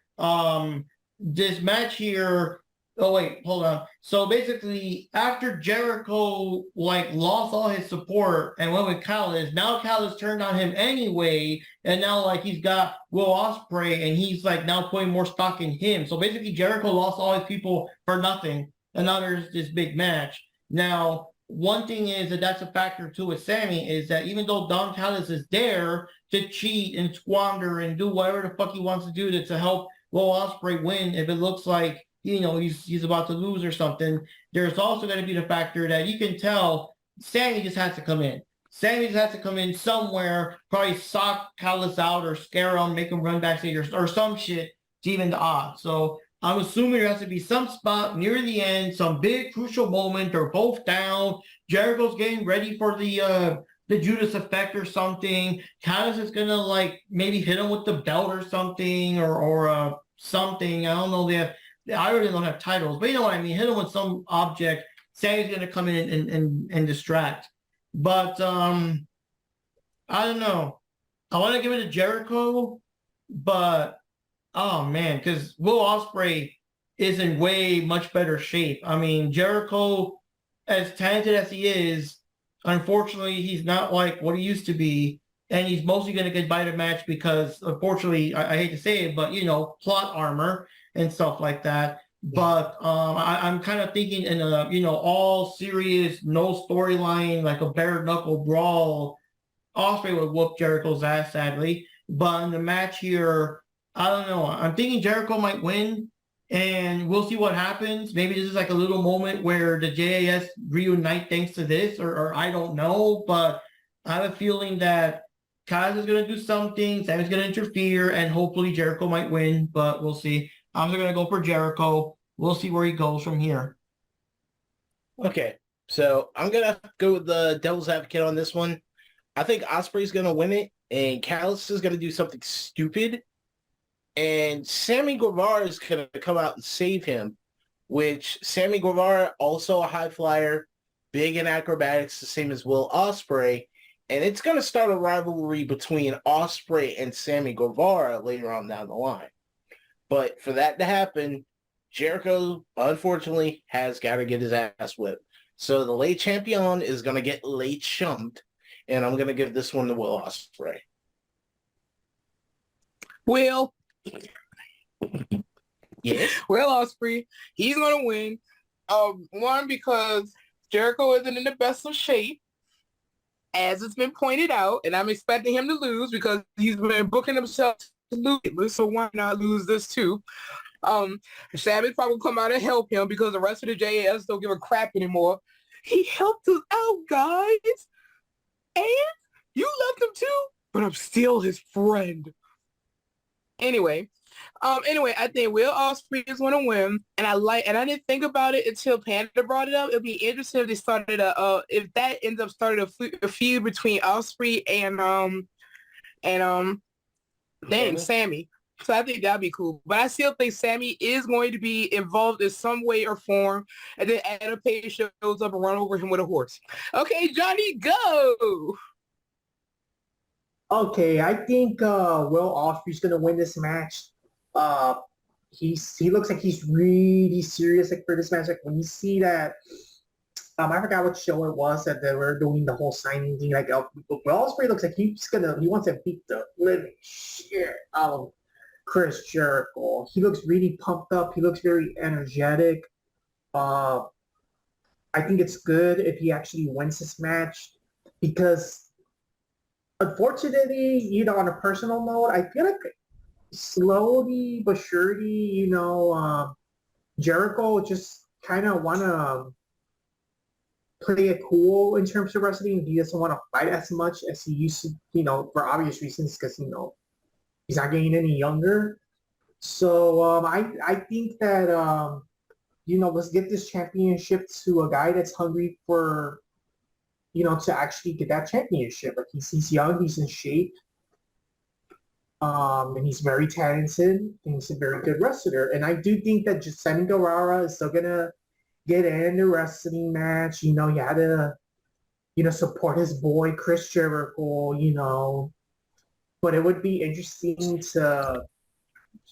this match here, oh wait, hold on. So basically after Jericho like lost all his support and went with Callis, now Callis turned on him anyway, and now like he's got Will Ospreay and he's like now putting more stock in him. So basically Jericho lost all his people for nothing, and now there's this big match. Now, one thing is that's a factor too with Sammy is that even though Don Callis is there to cheat and squander and do whatever the fuck he wants to do to help Will Ospreay win, if it looks like he's about to lose or something, there's also going to be the factor that you can tell Sammy just has to come in. Sammy just has to come in somewhere, probably sock Callis out or scare him, make him run backstage or some shit to even the odds. So I'm assuming there has to be some spot near the end, some big crucial moment. They're both down. Jericho's getting ready for the Judas effect or something. Callis is gonna like maybe hit him with the belt or something or something. I don't know. I really don't have titles, but you know what I mean. Hit him with some object. Sammy's gonna come in and distract. But I don't know. I want to give it to Jericho, but oh man, because Will Ospreay is in way much better shape. I mean, Jericho, as talented as he is, unfortunately, he's not like what he used to be, and he's mostly going to get by the match because, unfortunately, I hate to say it, but plot armor and stuff like that. But I'm kind of thinking in a all serious, no storyline, like a bare knuckle brawl, Ospreay would whoop Jericho's ass, sadly. But in the match here, I don't know. I'm thinking Jericho might win, and we'll see what happens. Maybe this is like a little moment where the JAS reunite thanks to this, or I don't know. But I have a feeling that Kaz is going to do something, Sammy's going to interfere, and hopefully Jericho might win, but we'll see. I'm just going to go for Jericho. We'll see where he goes from here. Okay, so I'm going to go with the devil's advocate on this one. I think Ospreay's going to win it, and Callis is going to do something stupid. And Sammy Guevara is going to come out and save him, which Sammy Guevara, also a high flyer, big in acrobatics, the same as Will Ospreay. And it's going to start a rivalry between Ospreay and Sammy Guevara later on down the line. But for that to happen, Jericho, unfortunately, has got to get his ass whipped. So the late champion is going to get late chumped. and I'm gonna give this one to Will Ospreay. Will Yes. Ospreay, he's gonna win. One, because Jericho isn't in the best of shape, as it's been pointed out, and I'm expecting him to lose because he's been booking himself to lose. So why not lose this too? Sammy's probably come out and help him because the rest of the JAS don't give a crap anymore. He helped us out, guys. And you left him too, but I'm still his friend. Anyway, I think Will Ospreay is going to win, and I didn't think about it until Panda brought it up. It'd be interesting if they started if that ends up starting a feud between Ospreay and Sammy. So I think that'd be cool. But I still think Sammy is going to be involved in some way or form, and then Adam Page shows up and run over him with a horse. Okay, Johnny, go. Okay, I think Will Ospreay's gonna win this match. He looks like he's really serious for this match. Like when you see that, I forgot what show it was that they were doing the whole signing thing. Like Will Ospreay looks like he wants to beat the living shit out of Chris Jericho. He looks really pumped up. He looks very energetic. I think it's good if he actually wins this match because. Unfortunately, on a personal note, I feel like slowly but surely, Jericho just kind of want to play it cool in terms of wrestling. He doesn't want to fight as much as he used to, for obvious reasons, because, he's not getting any younger. So I think that, let's give this championship to a guy that's hungry for to actually get that championship. Like he's young, he's in shape, and he's very talented, and he's a very good wrestler. And I do think that just Sammy Guevara is still gonna get in the wrestling match. He had to, support his boy Chris Jericho. But it would be interesting to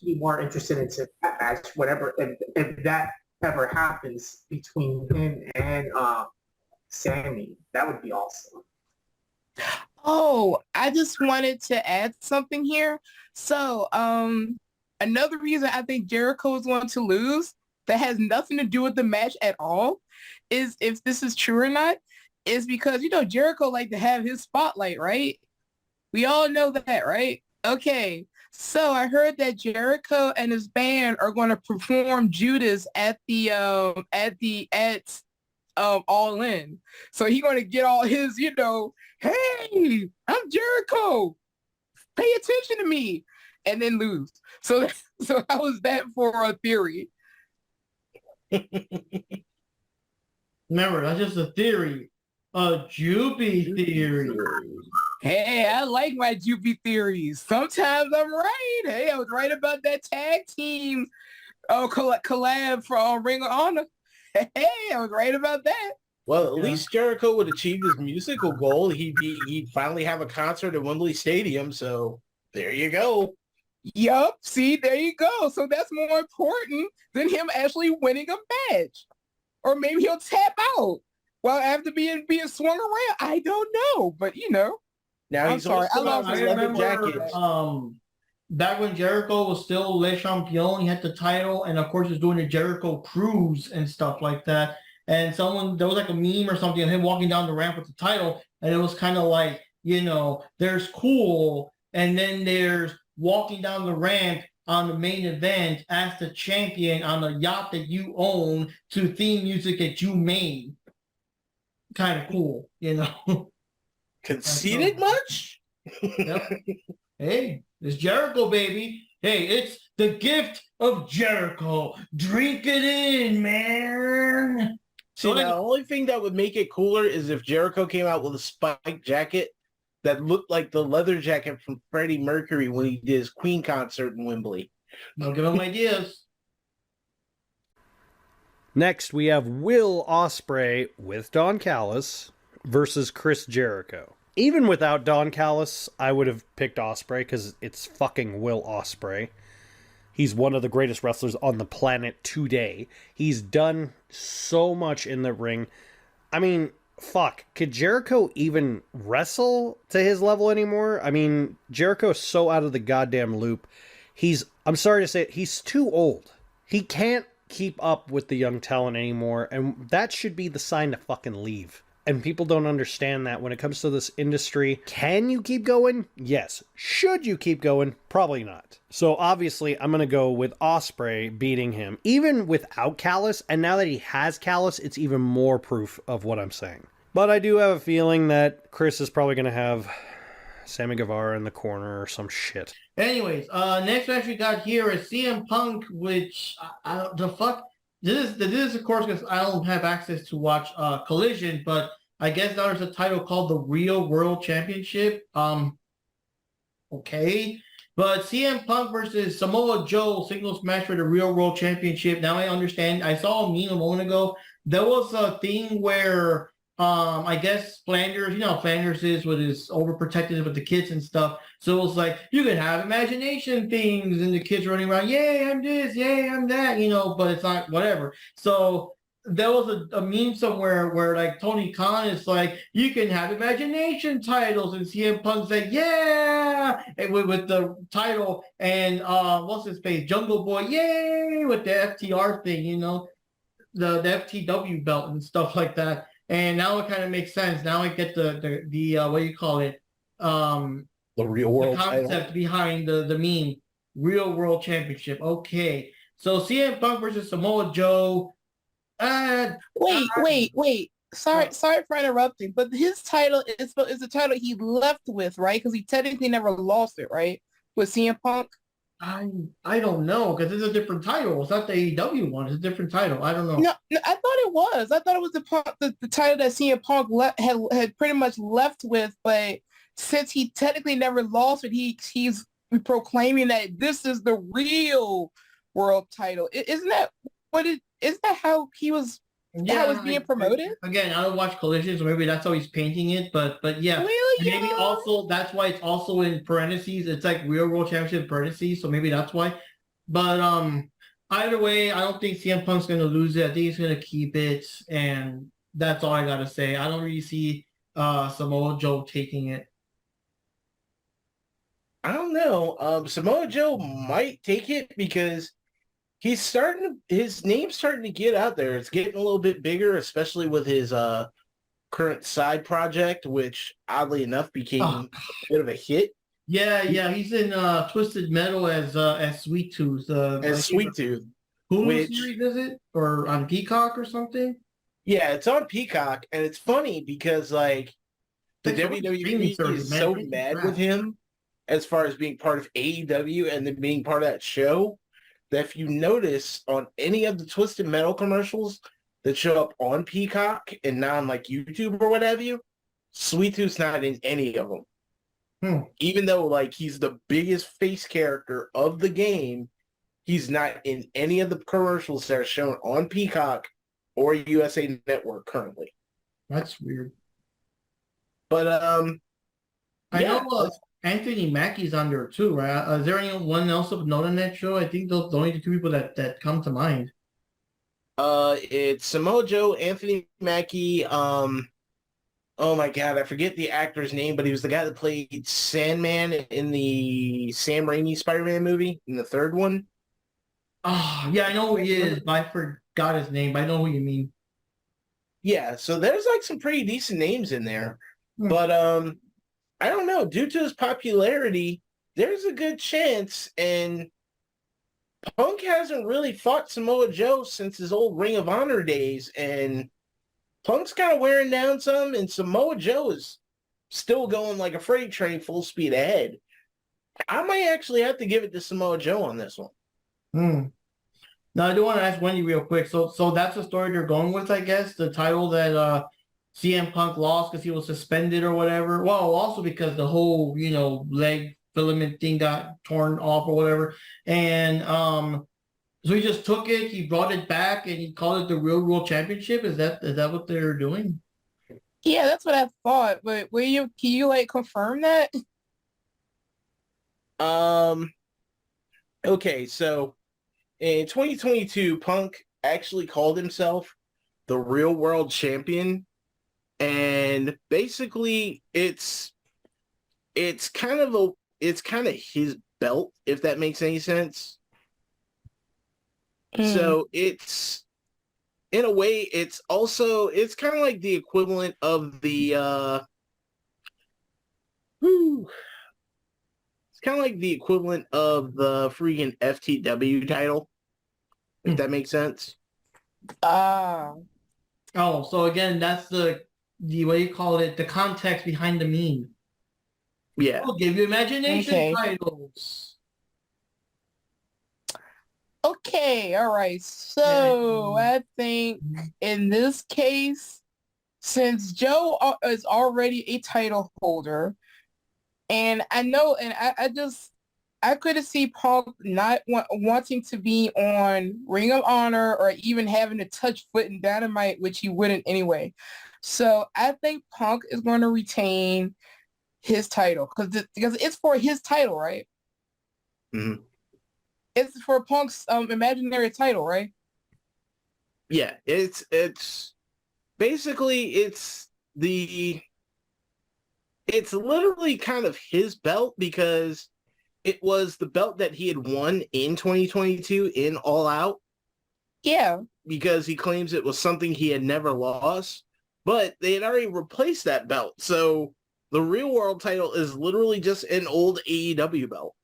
be more interested into that match, whatever if that ever happens between him and Sammy. That would be awesome. Oh, I just wanted to add something here. So, another reason I think Jericho is going to lose that has nothing to do with the match at all is, if this is true or not, is because, Jericho like to have his spotlight, right? We all know that, right? Okay. So I heard that Jericho and his band are going to perform Judas at All In. So he's going to get all his, hey, I'm Jericho. Pay attention to me. And then lose. So how was that for a theory? Remember, that's just a theory. A Jupi theory. Hey, I like my Jupi theories. Sometimes I'm right. Hey, I was right about that tag team collab for Ring of Honor. Hey, I was right about that. Well, at least Jericho would achieve his musical goal. He'd finally have a concert at Wembley Stadium. So there you go. Yup. See, there you go. So that's more important than him actually winning a match. Or maybe he'll tap out while after being swung around. I don't know. But, Now I'm sorry. I love his his leather remember, jacket. Back when Jericho was still Le Champion, he had the title, and of course he was doing the Jericho cruise and stuff like that. And there was like a meme or something of him walking down the ramp with the title, and it was kind of like, there's cool, and then there's walking down the ramp on the main event as the champion on a yacht that you own to theme music that you made. Kind of cool, Conceited much? Yep. Hey, it's Jericho, baby. Hey, it's the gift of Jericho. Drink it in, man. See, now, the only thing that would make it cooler is if Jericho came out with a spiked jacket that looked like the leather jacket from Freddie Mercury when he did his Queen concert in Wembley. Don't give him ideas. Next, we have Will Ospreay with Don Callis versus Chris Jericho. Even without Don Callis, I would have picked Ospreay because it's fucking Will Ospreay. He's one of the greatest wrestlers on the planet today. He's done so much in the ring. I mean, fuck, could Jericho even wrestle to his level anymore? I mean, Jericho's so out of the goddamn loop. I'm sorry to say it, he's too old. He can't keep up with the young talent anymore, and that should be the sign to fucking leave. And people don't understand that when it comes to this industry. Can you keep going? Yes. Should you keep going? Probably not. So obviously, I'm going to go with Ospreay beating him, even without Callis. And now that he has Callis, it's even more proof of what I'm saying. But I do have a feeling that Chris is probably going to have Sammy Guevara in the corner or some shit. Anyways, next match we got here is CM Punk, which the fuck. This is of course because I don't have access to watch Collision, but I guess now there's a title called the Real World Championship. Okay, but CM Punk versus Samoa Joe singles match for the Real World Championship. Now I understand. I saw a meme a moment ago. There was a thing where I guess Flanders, you know how Flanders is with his overprotective with the kids and stuff. So it was like, you can have imagination things and the kids running around, yay, I'm this, yay, I'm that, you know, but it's not whatever. So there was a meme somewhere where like Tony Khan is like, you can have imagination titles, and CM Punk's like, yeah, and with the title, and what's his face, Jungle Boy, yay, with the FTR thing, you know, the FTW belt and stuff like that. And now it kind of makes sense. Now I get the what do you call it? The real world the concept title behind the meme, Real World Championship. Okay, so CM Punk versus Samoa Joe. Wait. Sorry for interrupting, but his title is the title he left with, right? Because he technically never lost it, right? With CM Punk. I don't know because it's a different title. It's not the AEW one. It's a different title. I don't know. No, I thought it was. I thought it was the title that CM Punk had pretty much left with, but since he technically never lost it, he's proclaiming that this is the real world title. Isn't that isn't that how he was? Yeah, how it's being promoted? Again, I don't watch Collision, so maybe that's how he's painting it. But yeah, Really? maybe Yeah. also that's why it's also in parentheses. It's like Real World Championship parentheses, so maybe that's why. But either way, I don't think CM Punk's gonna lose it. I think he's gonna keep it, and that's all I gotta say. I don't really see Samoa Joe taking it. I don't know. Samoa Joe might take it because his name's starting to get out there. It's getting a little bit bigger, especially with his current side project, which oddly enough became a bit of a hit. Yeah, he's in Twisted Metal as Sweet Tooth. As Sweet Tooth. Hulu series is it? Or on Peacock or something? Yeah, it's on Peacock, and it's funny because like the WWE is so mad with him as far as being part of AEW and then being part of that show, that if you notice on any of the Twisted Metal commercials that show up on Peacock and not on like YouTube or what have you, Sweet Tooth's not in any of them. Even though like he's the biggest face character of the game, he's not in any of the commercials that are shown on Peacock or USA Network currently. That's weird. But I know Anthony Mackie's on there too, right? Is there anyone else of note on that show? I think those are the only two people that come to mind. It's Samoa Joe, Anthony Mackie. Oh my God, I forget the actor's name, but he was the guy that played Sandman in the Sam Raimi Spider-Man movie, in the third one. Oh, yeah, I know who he is, but I forgot his name, but I know who you mean. Yeah, so there's like some pretty decent names in there. But I don't know, due to his popularity, there's a good chance, and Punk hasn't really fought Samoa Joe since his old Ring of Honor days, and Punk's kind of wearing down some, and Samoa Joe is still going like a freight train full speed ahead. I might actually have to give it to Samoa Joe on this one. Now, I do want to ask Wendy real quick. So that's the story they're going with, I guess, the title that CM Punk lost because he was suspended or whatever. Well, also because the whole, leg filament thing got torn off or whatever. And so he just took it, he brought it back, and he called it the Real World Championship. Is that what they're doing? Yeah, that's what I thought. But can you like confirm that? Okay, so in 2022, Punk actually called himself the Real World Champion, and basically it's kind of his belt, if that makes any sense. So it's, in a way, it's kind of like the equivalent of the it's kind of like the equivalent of the freaking FTW title, if that makes sense. Oh, so again, that's the what you call it, the context behind the meme. Yeah. I'll give you imagination Okay. titles. Okay, all right. So I think in this case, since Joe is already a title holder, and I know, and I could see Punk not wanting to be on Ring of Honor or even having to touch foot in Dynamite, which he wouldn't anyway. So I think Punk is going to retain his title because it's for his title, right? Mm-hmm. It's for Punk's imaginary title, right? Yeah, it's basically it's literally kind of his belt, because it was the belt that he had won in 2022 in All Out, Yeah. because he claims it was something he had never lost, but they had already replaced that belt. So the real world title is literally just an old AEW belt.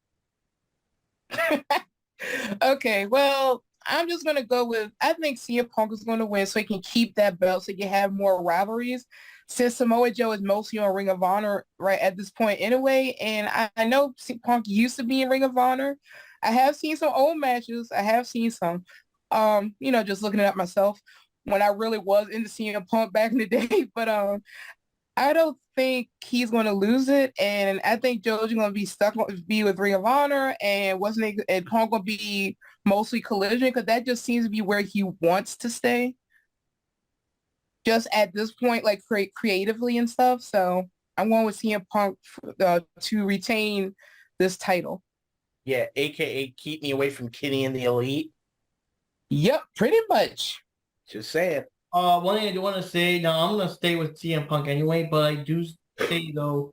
Okay, well, I'm just gonna go with, I think CM Punk is gonna win so he can keep that belt so he can have more rivalries. Since Samoa Joe is mostly on Ring of Honor right at this point anyway, and I know Punk used to be in Ring of Honor. I have seen some old matches. I have seen some, just looking it up myself when I really was into CM Punk back in the day. But I don't think he's going to lose it, and I think Joe's going to be with Ring of Honor, and Punk going to be mostly Collision, because that just seems to be where he wants to stay, just at this point, like creatively and stuff. So I'm going with CM Punk to retain this title. Yeah, aka keep me away from Kenny and the Elite. Yep, pretty much. Just saying. One thing I do want to say, now I'm going to stay with CM Punk anyway, but I do say, though,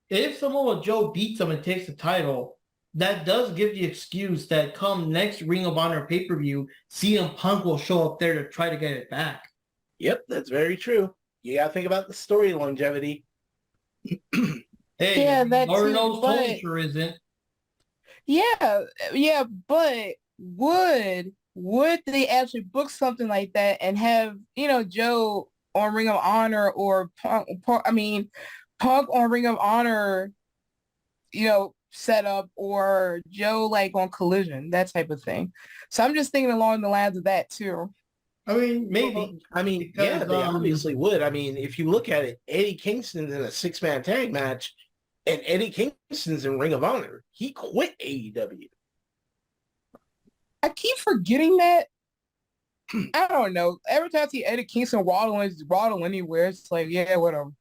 if Samoa Joe beats him and takes the title, that does give the excuse that come next Ring of Honor pay-per-view, CM Punk will show up there to try to get it back. Yep, that's very true. You got to think about the story longevity. Hey, Yeah, that Lord too, knows but- Tony sure isn't. Yeah, but would they actually book something like that and have, Joe on Ring of Honor, or Punk on Ring of Honor, set up, or Joe like on Collision, that type of thing. So I'm just thinking along the lines of that too. I mean, maybe. Well, I mean, because, yeah, they obviously would. I mean, if you look at it, Eddie Kingston's in a 6-man tag match, and Eddie Kingston's in Ring of Honor. He quit AEW. I keep forgetting that. I don't know. Every time I see Eddie Kingston waddle anywhere, it's like, yeah, whatever. I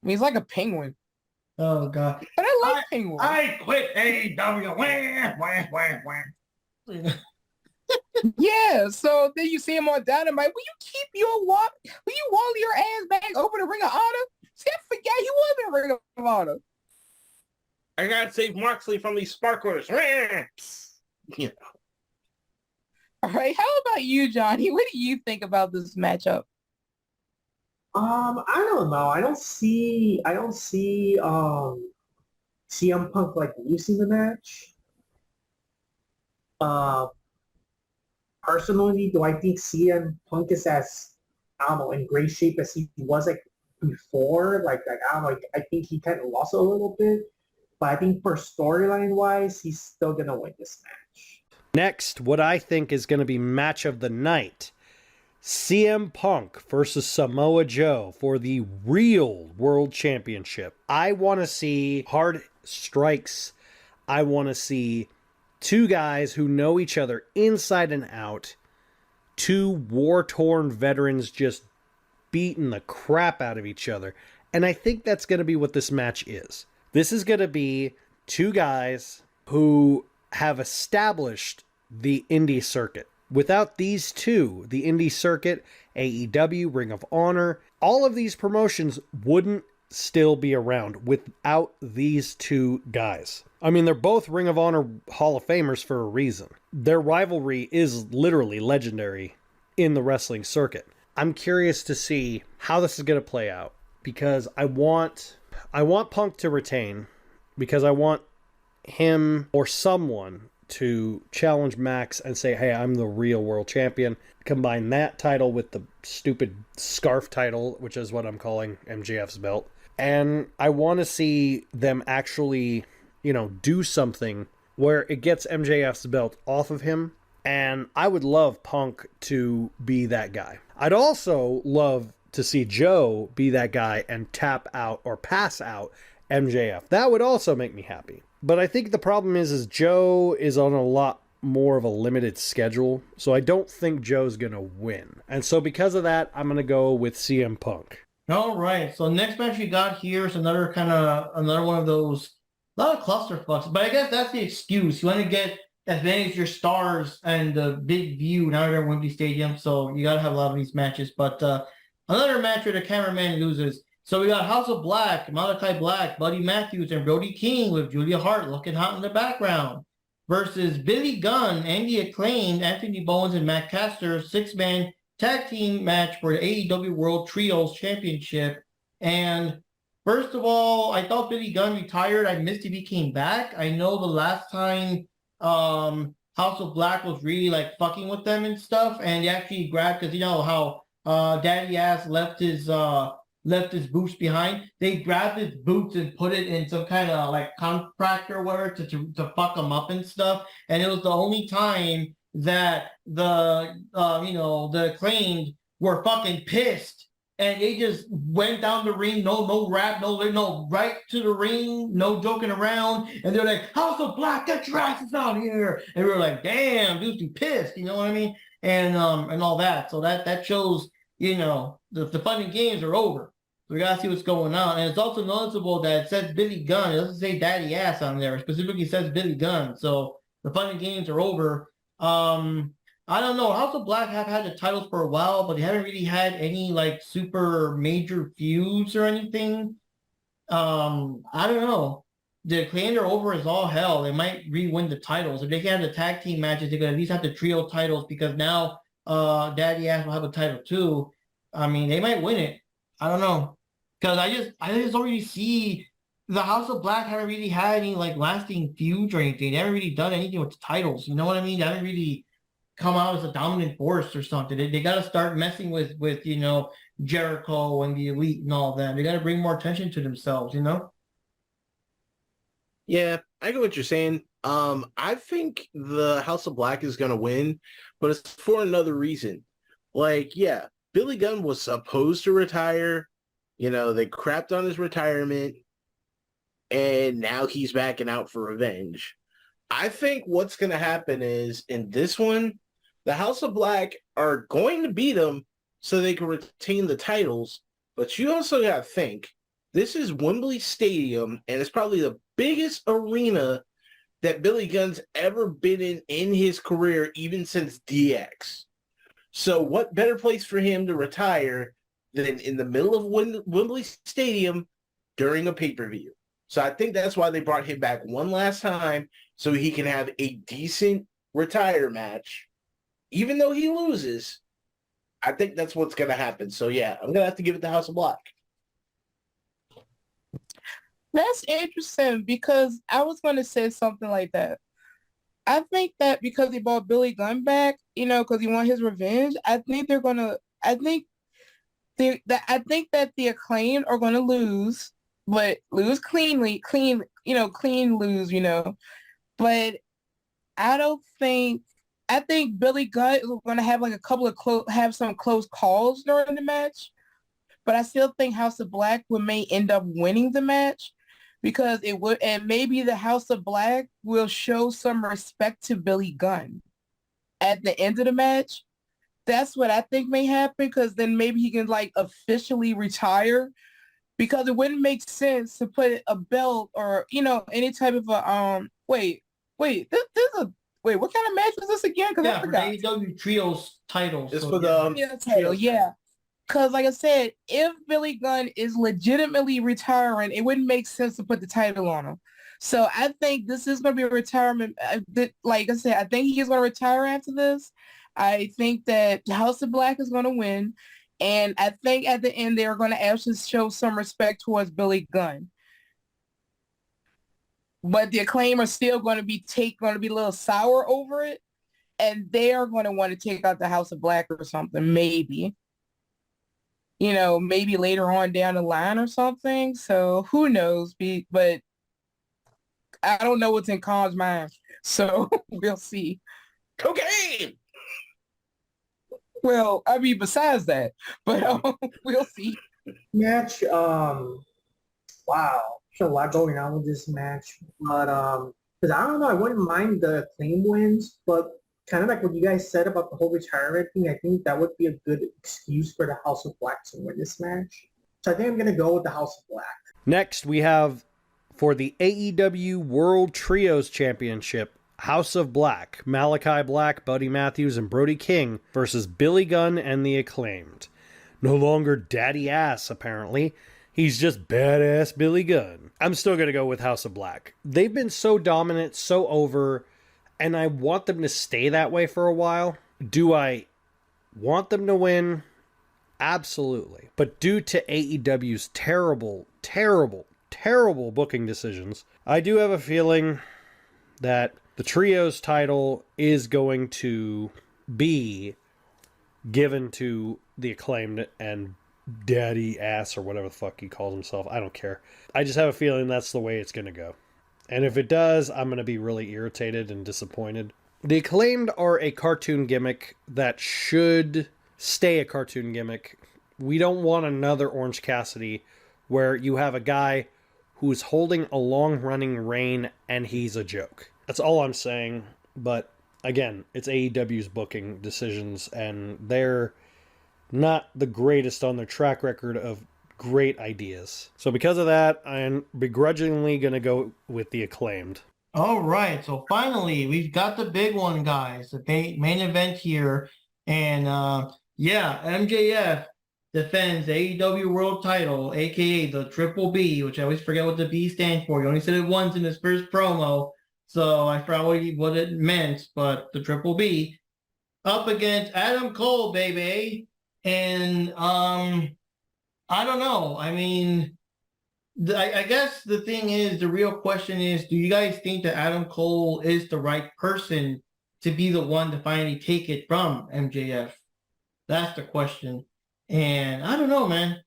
mean, he's like a penguin. Oh, God. But I like penguins. I quit AEW. Yeah, so then you see him on Dynamite. Will you waddle your ass back over to Ring of Honor? See, I forgot he was in Ring of Honor. I gotta save Moxley from these sparklers. You know. All right, how about you, Johnny? What do you think about this matchup? I don't know. I don't see CM Punk like losing the match. Personally, do I think CM Punk is as, I don't know, in great shape as he was like before? Like I don't know, I think he kind of lost a little bit. But I think for storyline wise, he's still gonna win this match. Next, what I think is going to be match of the night. CM Punk versus Samoa Joe for the real World Championship. I want to see hard strikes. I want to see two guys who know each other inside and out. Two war-torn veterans just beating the crap out of each other. And I think that's going to be what this match is. This is going to be two guys who have established the indie circuit. Without these two, the indie circuit, AEW, Ring of Honor, all of these promotions wouldn't still be around without these two guys. I mean, they're both Ring of Honor Hall of Famers for a reason. Their rivalry is literally legendary in the wrestling circuit. I'm curious to see how this is going to play out because I want Punk to retain because I want him or someone to challenge Max and say, hey, I'm the real world champion. Combine that title with the stupid scarf title, which is what I'm calling MJF's belt. And I want to see them actually, do something where it gets MJF's belt off of him. And I would love Punk to be that guy. I'd also love to see Joe be that guy and tap out or pass out MJF. That would also make me happy. But I think the problem is Joe is on a lot more of a limited schedule. So I don't think Joe's going to win. And so because of that, I'm going to go with CM Punk. All right. So next match we got here is another one of those, a lot of clusterfucks. But I guess that's the excuse. You want to get as many as your stars and the big view now you're at Wembley Stadium. So you got to have a lot of these matches. But another match where the cameraman loses. So we got House of Black, Malachi Black, Buddy Matthews, and Brody King with Julia Hart looking hot in the background versus Billy Gunn and the Acclaimed, Anthony Bowens, and Matt Caster, six-man tag team match for the AEW World Trios Championship. And first of all, I thought Billy Gunn retired. I missed if he came back. I know the last time House of Black was really like fucking with them and stuff, and he actually grabbed, because you know how Daddy Ass left his boots behind. They grabbed his boots and put it in some kind of like contract or whatever to fuck him up and stuff. And it was the only time that the Acclaimed were fucking pissed, and they just went down the ring, no rap, no right to the ring, no joking around, and they're like, House of Black, get your asses out here, and we were like, damn, dude's too pissed, you know what I mean, and all that. So that shows, the fun and games are over. So we gotta see what's going on, and it's also noticeable that it says Billy Gunn. It doesn't say Daddy Ass on there. It specifically says Billy Gunn. So the fun and games are over. I don't know. House of Black have had the titles for a while, but they haven't really had any like super major feuds or anything. I don't know. The Acclaimed are over as all hell. They might re-win the titles. If they can have the tag team matches, they could at least have the trio titles, because now Daddy Ass will have a title too. I mean, they might win it. I don't know. Because I just don't really see the House of Black haven't really had any like lasting feuds or anything. They haven't really done anything with the titles. You know what I mean? They haven't really come out as a dominant force or something. They got to start messing with Jericho and the Elite and all that. They got to bring more attention to themselves. Yeah, I get what you're saying. I think the House of Black is going to win, but it's for another reason. Like, yeah, Billy Gunn was supposed to retire. They crapped on his retirement, and now he's backing out for revenge. I think what's going to happen is, in this one, the House of Black are going to beat them so they can retain the titles. But you also got to think, this is Wembley Stadium, and it's probably the biggest arena that Billy Gunn's ever been in his career, even since DX. So what better place for him to retire than in the middle of Wembley Stadium during a pay-per-view? So I think that's why they brought him back one last time, so he can have a decent retire match. Even though he loses, I think that's what's going to happen. So yeah, I'm going to have to give it to House of Black. That's interesting, because I was going to say something like that. I think that because he brought Billy Gunn back, because he want his revenge, I think that the Acclaimed are going to lose, but lose clean lose, But I think Billy Gunn is going to have like a couple of have some close calls during the match, but I still think House of Black may end up winning the match, because it would, and maybe the House of Black will show some respect to Billy Gunn at the end of the match. That's what I think may happen, because then maybe he can like officially retire, because it wouldn't make sense to put a belt or any type of a this is Wait, what kind of match was this again? Because I Yeah, for the forgot. AEW Trios title. It's so, for yeah. the Yeah, title, yeah. Because like I said, if Billy Gunn is legitimately retiring, it wouldn't make sense to put the title on him. So I think this is going to be a retirement. Like I said, I think he is going to retire after this. I think that House of Black is going to win. And I think at the end, they're going to actually show some respect towards Billy Gunn. But the Acclaim are still going to be a little sour over it. And they are going to want to take out the House of Black or something, maybe. Maybe later on down the line or something. So who knows? But I don't know what's in Khan's mind. So we'll see. cocaine. Well, I mean, besides that, but we'll see. Match, wow, there's a lot going on with this match, but because I don't know, I wouldn't mind the Acclaim wins, but kind of like what you guys said about the whole retirement thing, I think that would be a good excuse for the House of Black to win this match. So I think I'm gonna go with the House of Black. Next, we have for the AEW World Trios Championship, House of Black, Malachi Black, Buddy Matthews, and Brody King versus Billy Gunn and the Acclaimed. No longer daddy ass, apparently. He's just badass Billy Gunn. I'm still going to go with House of Black. They've been so dominant, so over, and I want them to stay that way for a while. Do I want them to win? Absolutely. But due to AEW's terrible booking decisions, I do have a feeling that the Trios title is going to be given to the Acclaimed and Daddy Ass or whatever the fuck he calls himself. I don't care. I just have a feeling that's the way it's going to go. And if it does, I'm going to be really irritated and disappointed. The Acclaimed are a cartoon gimmick that should stay a cartoon gimmick. We don't want another Orange Cassidy where you have a guy who's holding a long-running reign and he's a joke. That's all I'm saying. But again, it's AEW's booking decisions, and they're not the greatest on their track record of great ideas. So because of that, I'm begrudgingly going to go with the Acclaimed. All right, so finally, we've got the big one, guys. The main event here. And MJF defends the AEW World Title, a.k.a. the Triple B, which I always forget what the B stands for. He only said it once in his first promo, so I forgot what it meant, but the Triple B, up against Adam Cole, baby. And I don't know. I mean, I guess the thing is, the real question is, do you guys think that Adam Cole is the right person to be the one to finally take it from MJF? That's the question. And I don't know, man.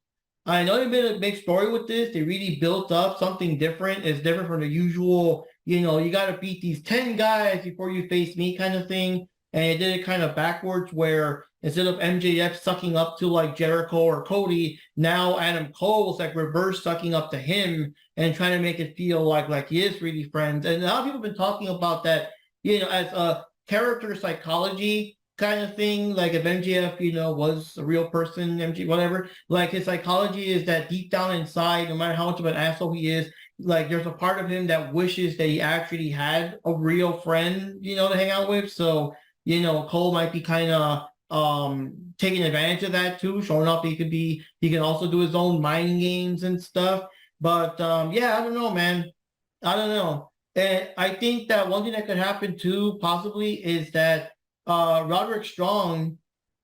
I know they made a big story with this. They really built up something different. It's different from the usual, you got to beat these 10 guys before you face me kind of thing. And they did it kind of backwards where instead of MJF sucking up to like Jericho or Cody, now Adam Cole was like reverse sucking up to him and trying to make it feel like he is really friends. And a lot of people have been talking about that, as a character psychology kind of thing. Like if MJF, was a real person, whatever, like his psychology is that deep down inside, no matter how much of an asshole he is, like there's a part of him that wishes that he actually had a real friend, to hang out with. So, Cole might be kind of taking advantage of that too, showing up. He can also do his own mind games and stuff. But I don't know, man. I don't know. And I think that one thing that could happen too, possibly, is that Roderick Strong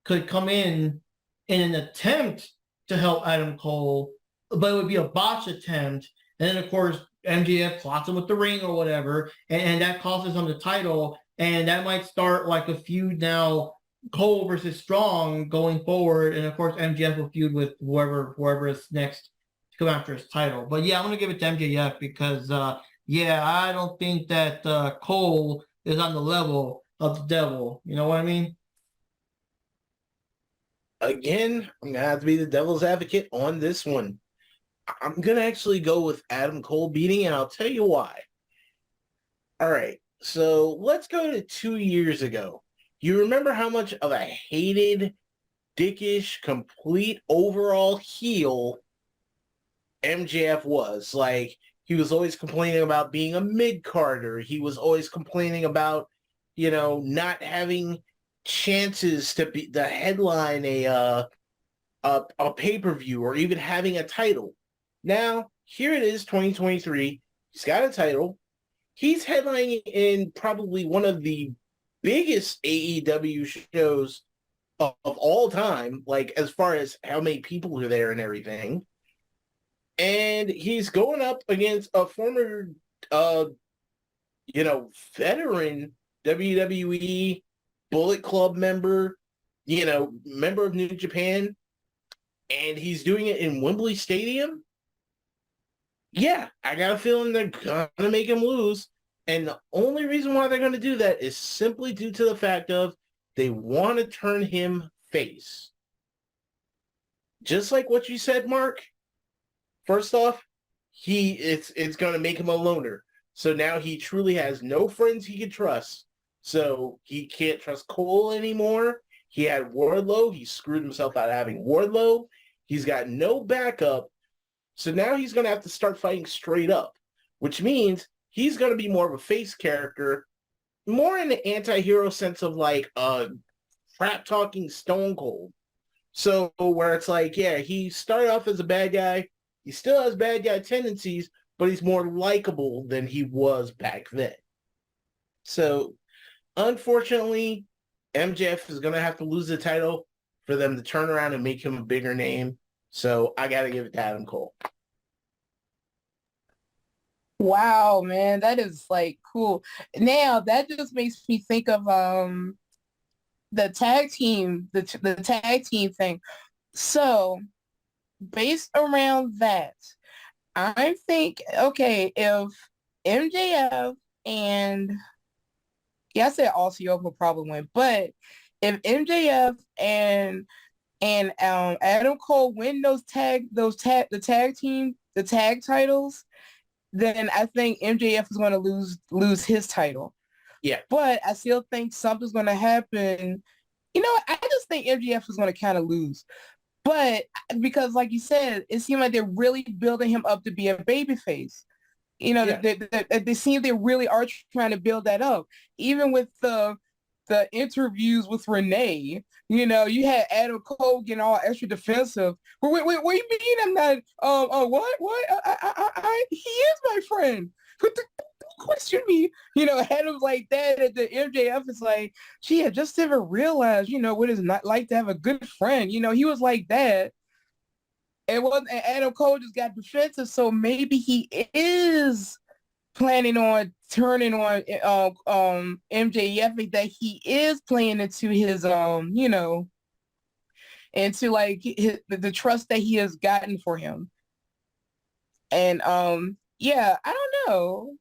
could come in an attempt to help Adam Cole, but it would be a botch attempt. And then, of course, MJF clocks him with the ring or whatever, and that costs him the title. And that might start like a feud now, Cole versus Strong going forward. And, of course, MJF will feud with whoever is next to come after his title. But, I'm going to give it to MJF because, I don't think that Cole is on the level of the devil. You know what I mean? Again, I'm going to have to be the devil's advocate on this one. I'm going to actually go with Adam Cole beating, and I'll tell you why. All right, so let's go to 2 years ago. You remember how much of a hated, dickish, complete overall heel MJF was? Like, he was always complaining about being a mid-carder. He was always complaining about, not having chances to be the headline a pay-per-view or even having a title. Now, here it is, 2023. He's got a title. He's headlining in probably one of the biggest AEW shows of all time, like as far as how many people are there and everything. And he's going up against a former, veteran WWE Bullet Club member, member of New Japan, and he's doing it in Wembley Stadium. Yeah, I got a feeling they're going to make him lose. And the only reason why they're going to do that is simply due to the fact of they want to turn him face. Just like what you said, Mark. First off, it's going to make him a loner. So now he truly has no friends he can trust. So he can't trust Cole anymore. He had Wardlow. He screwed himself out of having Wardlow. He's got no backup. So now he's going to have to start fighting straight up, which means he's going to be more of a face character, more in the anti-hero sense of like a crap-talking Stone Cold. So where it's like, yeah, he started off as a bad guy. He still has bad guy tendencies, but he's more likable than he was back then. So unfortunately, MJF is going to have to lose the title for them to turn around and make him a bigger name. So I got to give it to Adam Cole. Wow, man, that is like cool. Now that just makes me think of the tag team, the tag team thing. So based around that, I think, okay, if MJF and I said Aussie will probably win, but if MJF and Adam Cole win the tag titles, then I think MJF is going to lose his title. Yeah. But I still think something's going to happen. I just think MJF is going to kind of lose. But because like you said, it seemed like they're really building him up to be a babyface. They seem they really are trying to build that up. Even with the interviews with Renee, you had Adam Cole getting all extra defensive. Wait, what do you mean I'm not, what? He is my friend. Don't question me. Adam's like that, and the MJF is like, gee, I just never realized, what it's not like to have a good friend. He was like that. And Adam Cole just got defensive, so maybe he is planning on turning on MJF, that he is playing into his into like the trust that he has gotten for him. And I don't know.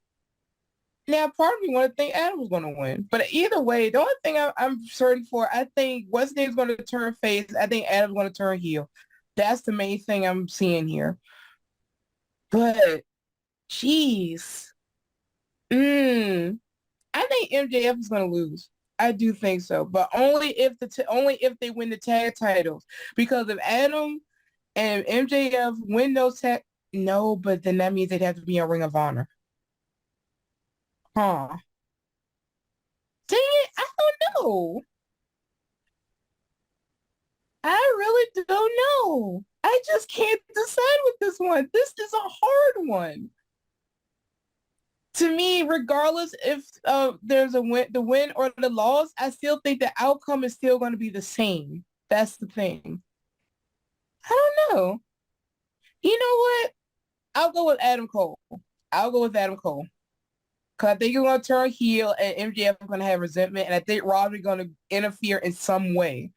Now part of me want to think Adam was going to win, but either way, the only thing I'm certain for, I think West Indies going to turn face. I think Adam's going to turn heel. That's the main thing I'm seeing here. But geez. I think MJF is going to lose. I do think so, but only if they win the tag titles. Because if Adam and MJF win those no, but then that means they'd have to be in Ring of Honor. Huh? Dang it! I don't know. I really don't know. I just can't decide with this one. This is a hard one. To me, regardless if there's the win or the loss, I still think the outcome is still going to be the same. That's the thing. I don't know. You know what? I'll go with Adam Cole. Because I think he's going to turn heel and MJF is going to have resentment, and I think Robbie's going to interfere in some way.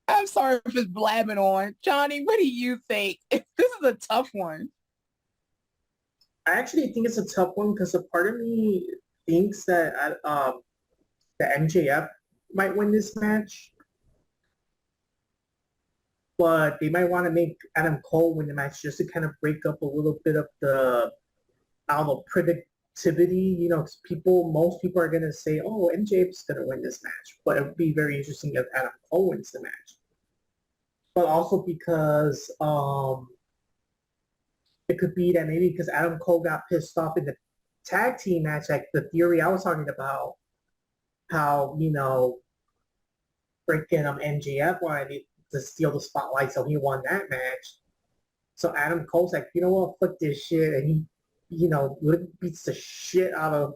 I'm sorry if it's blabbing on. Johnny, what do you think? This is a tough one. I actually think it's a tough one because a part of me thinks that the MJF might win this match, but they might want to make Adam Cole win the match just to kind of break up a little bit of the, I don't know, predictivity. Because most people are gonna say, "Oh, MJF's gonna win this match," but it would be very interesting if Adam Cole wins the match. But also because it could be that maybe because Adam Cole got pissed off in the tag team match, like the theory I was talking about, how, freaking MJF wanted to steal the spotlight, so he won that match. So Adam Cole's like, you know what, fuck this shit, and he, beats the shit out of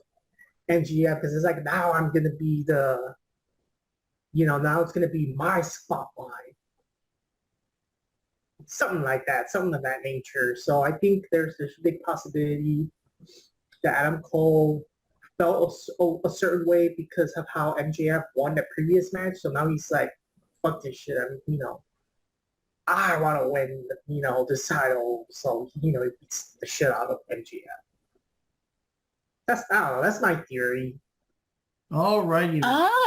MJF because it's like, now I'm gonna be the, now it's gonna be my spotlight, something like that, something of that nature. So I think there's this big possibility that Adam Cole felt a certain way because of how MJF won the previous match. So now he's like, fuck this shit. I want to win, this title. So, he beats the shit out of MJF. I don't know. That's my theory. All righty.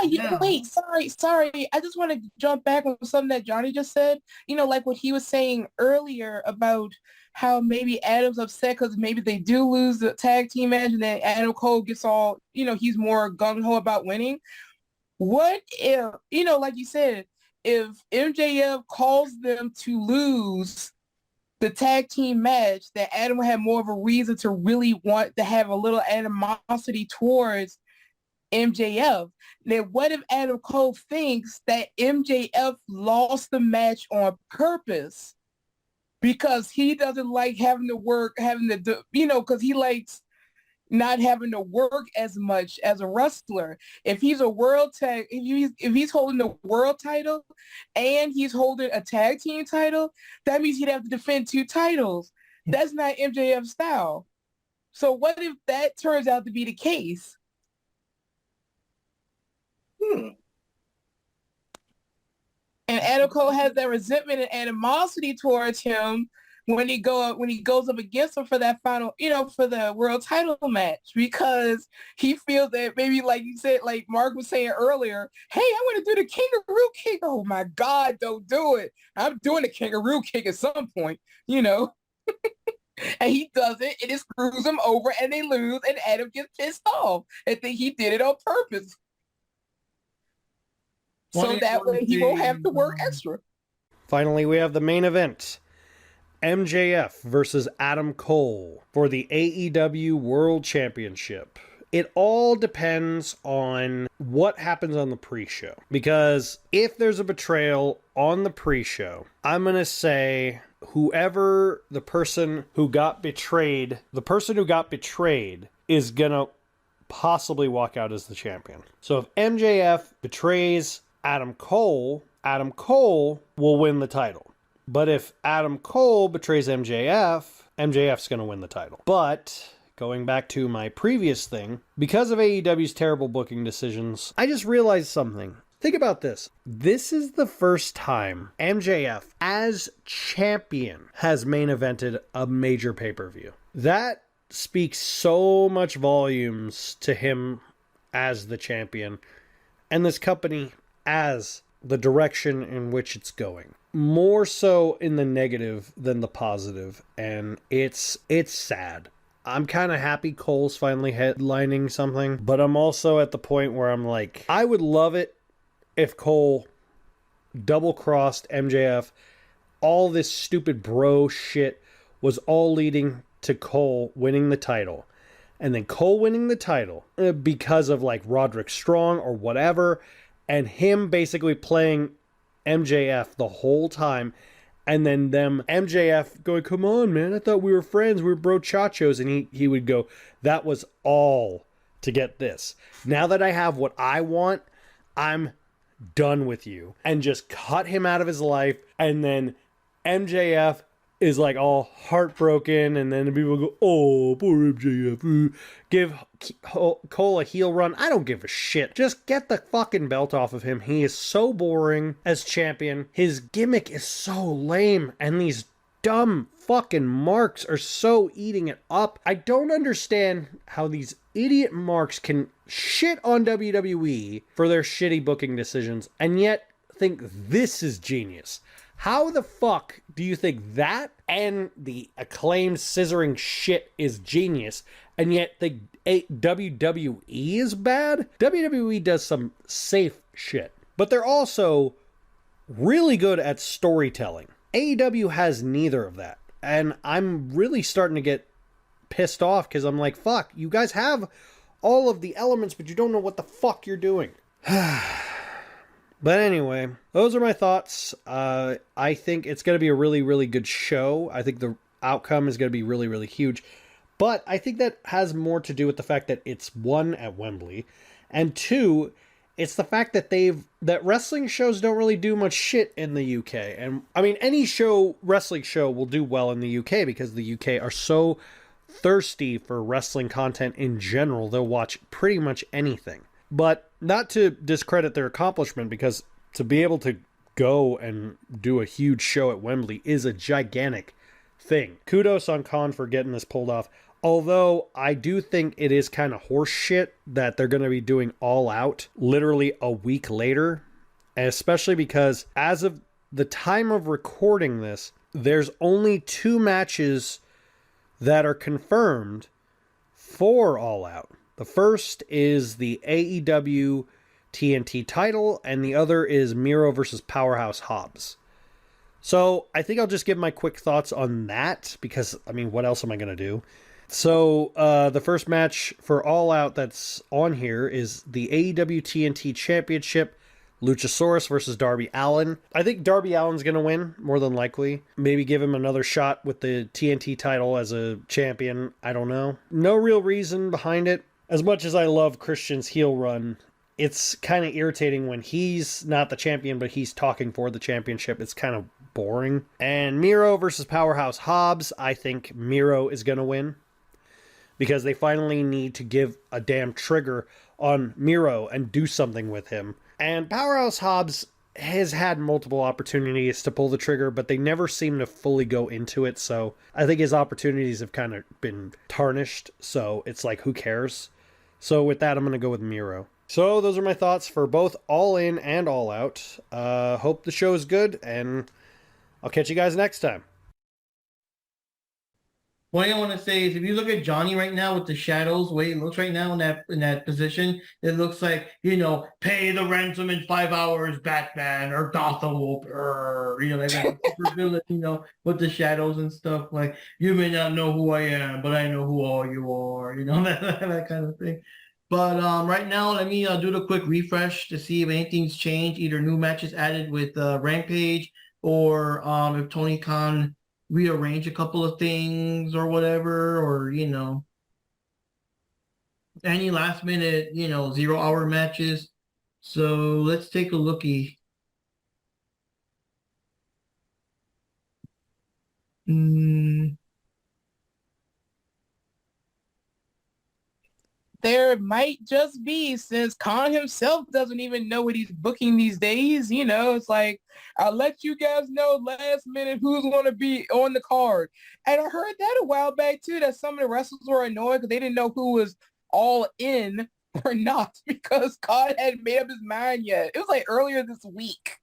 Yeah. Wait, sorry. I just want to jump back on something that Johnny just said. Like what he was saying earlier about how maybe Adam's upset because maybe they do lose the tag team match and then Adam Cole gets all, he's more gung-ho about winning. What if, like you said, if MJF calls them to lose the tag team match, that Adam will have more of a reason to really want to have a little animosity towards MJF. Then what if Adam Cole thinks that MJF lost the match on purpose because he doesn't like because he likes not having to work as much as a wrestler. If he's a if he's holding the world title and he's holding a tag team title, that means he'd have to defend 2 titles. That's not MJF's style. So what if that turns out to be the case? And Adam Cole has that resentment and animosity towards him when he goes up against him for that final, for the world title match, because he feels that maybe, like you said, like Mark was saying earlier, hey, I want to do the kangaroo kick. Oh my God, don't do it. I'm doing the kangaroo kick at some point, And he does it, and it screws him over, and they lose, and Adam gets pissed off and think he did it on purpose. So that way he won't have to work extra. Finally, we have the main event. MJF versus Adam Cole for the AEW World Championship. It all depends on what happens on the pre-show. Because if there's a betrayal on the pre-show, I'm going to say the person who got betrayed is going to possibly walk out as the champion. So if MJF betrays Adam Cole will win the title. But if Adam Cole betrays MJF's going to win the title. But going back to my previous thing, because of AEW's terrible booking decisions, I just realized something. Think about this. This is the first time MJF, as champion, has main evented a major pay-per-view. That speaks so much volumes to him as the champion and this company as the direction in which it's going. More so in the negative than the positive, and it's sad. I'm kind of happy Cole's finally headlining something, but I'm also at the point where I'm like, I would love it if Cole double-crossed MJF. All this stupid bro shit was all leading to Cole winning the title. And then Cole winning the title because of like Roderick Strong or whatever, and him basically playing MJF the whole time, and then them MJF going, come on, man, I thought we were friends, we were bro-chachos, and he would go, that was all to get this. Now that I have what I want, I'm done with you. And just cut him out of his life, and then MJF is like all heartbroken, and then people go, oh, poor MJF. Give Cole a heel run. I don't give a shit. Just get the fucking belt off of him. He is so boring as champion. His gimmick is so lame, and these dumb fucking marks are so eating it up. I don't understand how these idiot marks can shit on WWE for their shitty booking decisions, and yet think this is genius. How the fuck do you think that and the acclaimed scissoring shit is genius, and yet the WWE is bad? WWE does some safe shit, but they're also really good at storytelling. AEW has neither of that, and I'm really starting to get pissed off because I'm like, fuck, you guys have all of the elements, but you don't know what the fuck you're doing. But anyway, those are my thoughts. I think it's going to be a really, really good show. I think the outcome is going to be really, really huge. But I think that has more to do with the fact that it's one, at Wembley, and two, it's the fact that that wrestling shows don't really do much shit in the UK. And I mean, any wrestling show will do well in the UK because the UK are so thirsty for wrestling content in general. They'll watch pretty much anything. But not to discredit their accomplishment, because to be able to go and do a huge show at Wembley is a gigantic thing. Kudos on Khan for getting this pulled off. Although I do think it is kind of horse shit that they're going to be doing All Out literally a week later. Especially because as of the time of recording this, there's only 2 matches that are confirmed for All Out. The first is the AEW TNT title, and the other is Miro versus Powerhouse Hobbs. So I think I'll just give my quick thoughts on that, because, I mean, what else am I going to do? So the first match for All Out that's on here is the AEW TNT Championship, Luchasaurus versus Darby Allin. I think Darby Allin's going to win, more than likely. Maybe give him another shot with the TNT title as a champion. I don't know. No real reason behind it. As much as I love Christian's heel run, it's kind of irritating when he's not the champion, but he's talking for the championship. It's kind of boring. And Miro versus Powerhouse Hobbs, I think Miro is going to win, because they finally need to give a damn trigger on Miro and do something with him. And Powerhouse Hobbs has had multiple opportunities to pull the trigger, but they never seem to fully go into it. So I think his opportunities have kind of been tarnished. So it's like, who cares? So with that, I'm going to go with Miro. So those are my thoughts for both All In and All Out. Hope the show is good, and I'll catch you guys next time. What I want to say is, if you look at Johnny right now with the shadows, the way he looks right now in that position, it looks like, pay the ransom in 5 hours, Batman, or Gotham will burn, like a super villain, with the shadows and stuff. Like, you may not know who I am, but I know who all you are, that kind of thing. But right now, let me do the quick refresh to see if anything's changed, either new matches added with Rampage, or if Tony Khan rearrange a couple of things or whatever, or any last minute 0 hour matches. So let's take a looky. There might just be, since Khan himself doesn't even know what he's booking these days. It's like, I'll let you guys know last minute who's going to be on the card. And I heard that a while back too, that some of the wrestlers were annoyed because they didn't know who was all in or not, because Khan hadn't made up his mind yet. It was like earlier this week.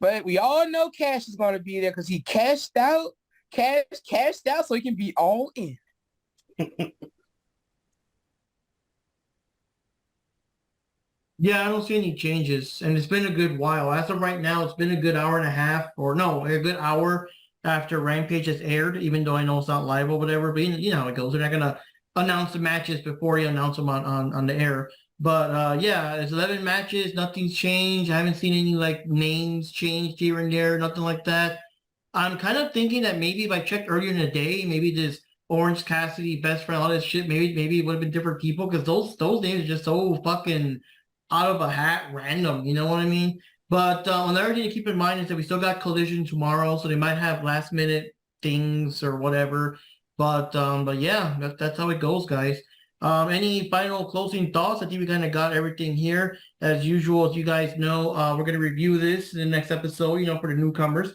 But we all know Cash is going to be there because he cashed out so he can be all in. Yeah, I don't see any changes, and it's been a good while. As of right now, it's been a good hour and a half, or no, a good hour after Rampage has aired, even though I know it's not live or whatever, but you know how it goes. They're not going to announce the matches before you announce them on the air. But yeah, it's 11 matches. Nothing's changed. I haven't seen any names changed here and there, nothing like that. I'm kind of thinking that maybe if I checked earlier in the day, maybe this Orange Cassidy, Best Friend, all this shit, maybe it would have been different people, because those names are just so fucking out of a hat, random. You know what I mean? But another thing to keep in mind is that we still got Collision tomorrow, so they might have last minute things or whatever. But yeah, that's how it goes, guys. Any final closing thoughts? I think we kind of got everything here. As usual, as you guys know, we're going to review this in the next episode, for the newcomers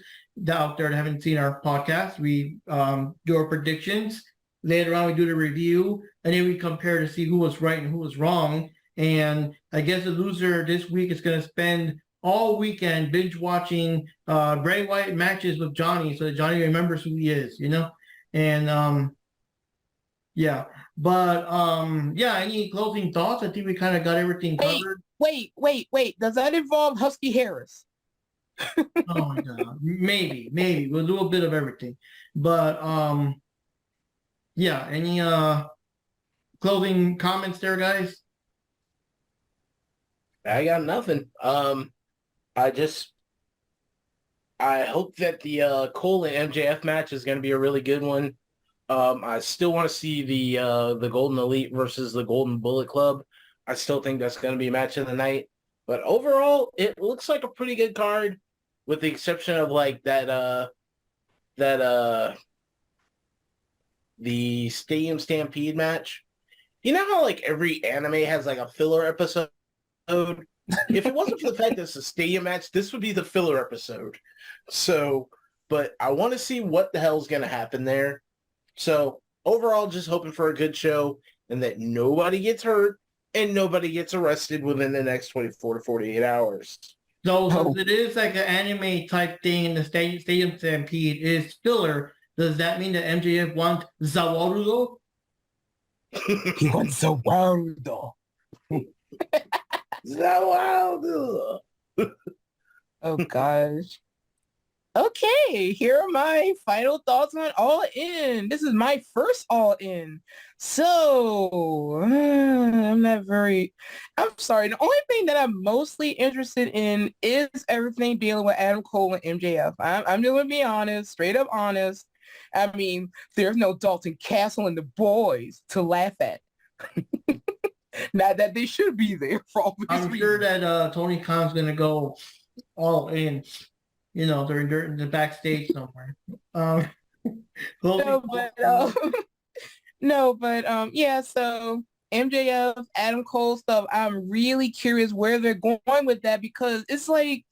out there that haven't seen our podcast. We do our predictions. Later on, we do the review, and then we compare to see who was right and who was wrong. And I guess the loser this week is going to spend all weekend binge watching Bray Wyatt matches with Johnny, so that Johnny remembers who he is, And yeah. But yeah, any closing thoughts? I think we kind of got everything covered. Wait. Does that involve Husky Harris? Oh my God. Maybe. We'll do a bit of everything. But Yeah. Any closing comments there, guys? I got nothing. I just I hope that the Cole and MJF match is going to be a really good one. I still want to see the Golden Elite versus the Golden Bullet Club. I still think that's going to be a match of the night. But overall, it looks like a pretty good card, with the exception of like that the Stadium Stampede match. You know how like every anime has like a filler episode? If it wasn't for the fact that it's a stadium match, this would be the filler episode. So, but I want to see what the hell's going to happen there. So overall, just hoping for a good show and that nobody gets hurt and nobody gets arrested within the next 24 to 48 hours. So since it is like an anime type thing, and the Stadium Stampede is filler, does that mean that MJF wants Zawarudo? He wants the world, though. Zawarudo. Oh gosh. Okay, here are my final thoughts on All In. This is my first All In. So, I'm sorry. The only thing that I'm mostly interested in is everything dealing with Adam Cole and MJF. I'm just going to be honest, straight up honest. I mean, there's no Dalton Castle and the boys to laugh at. Not that they should be there for obvious I'm reasons. sure that Tony Khan's going to go all in. You know, they're in the backstage somewhere. Yeah, so MJF, Adam Cole stuff, I'm really curious where they're going with that, because it's like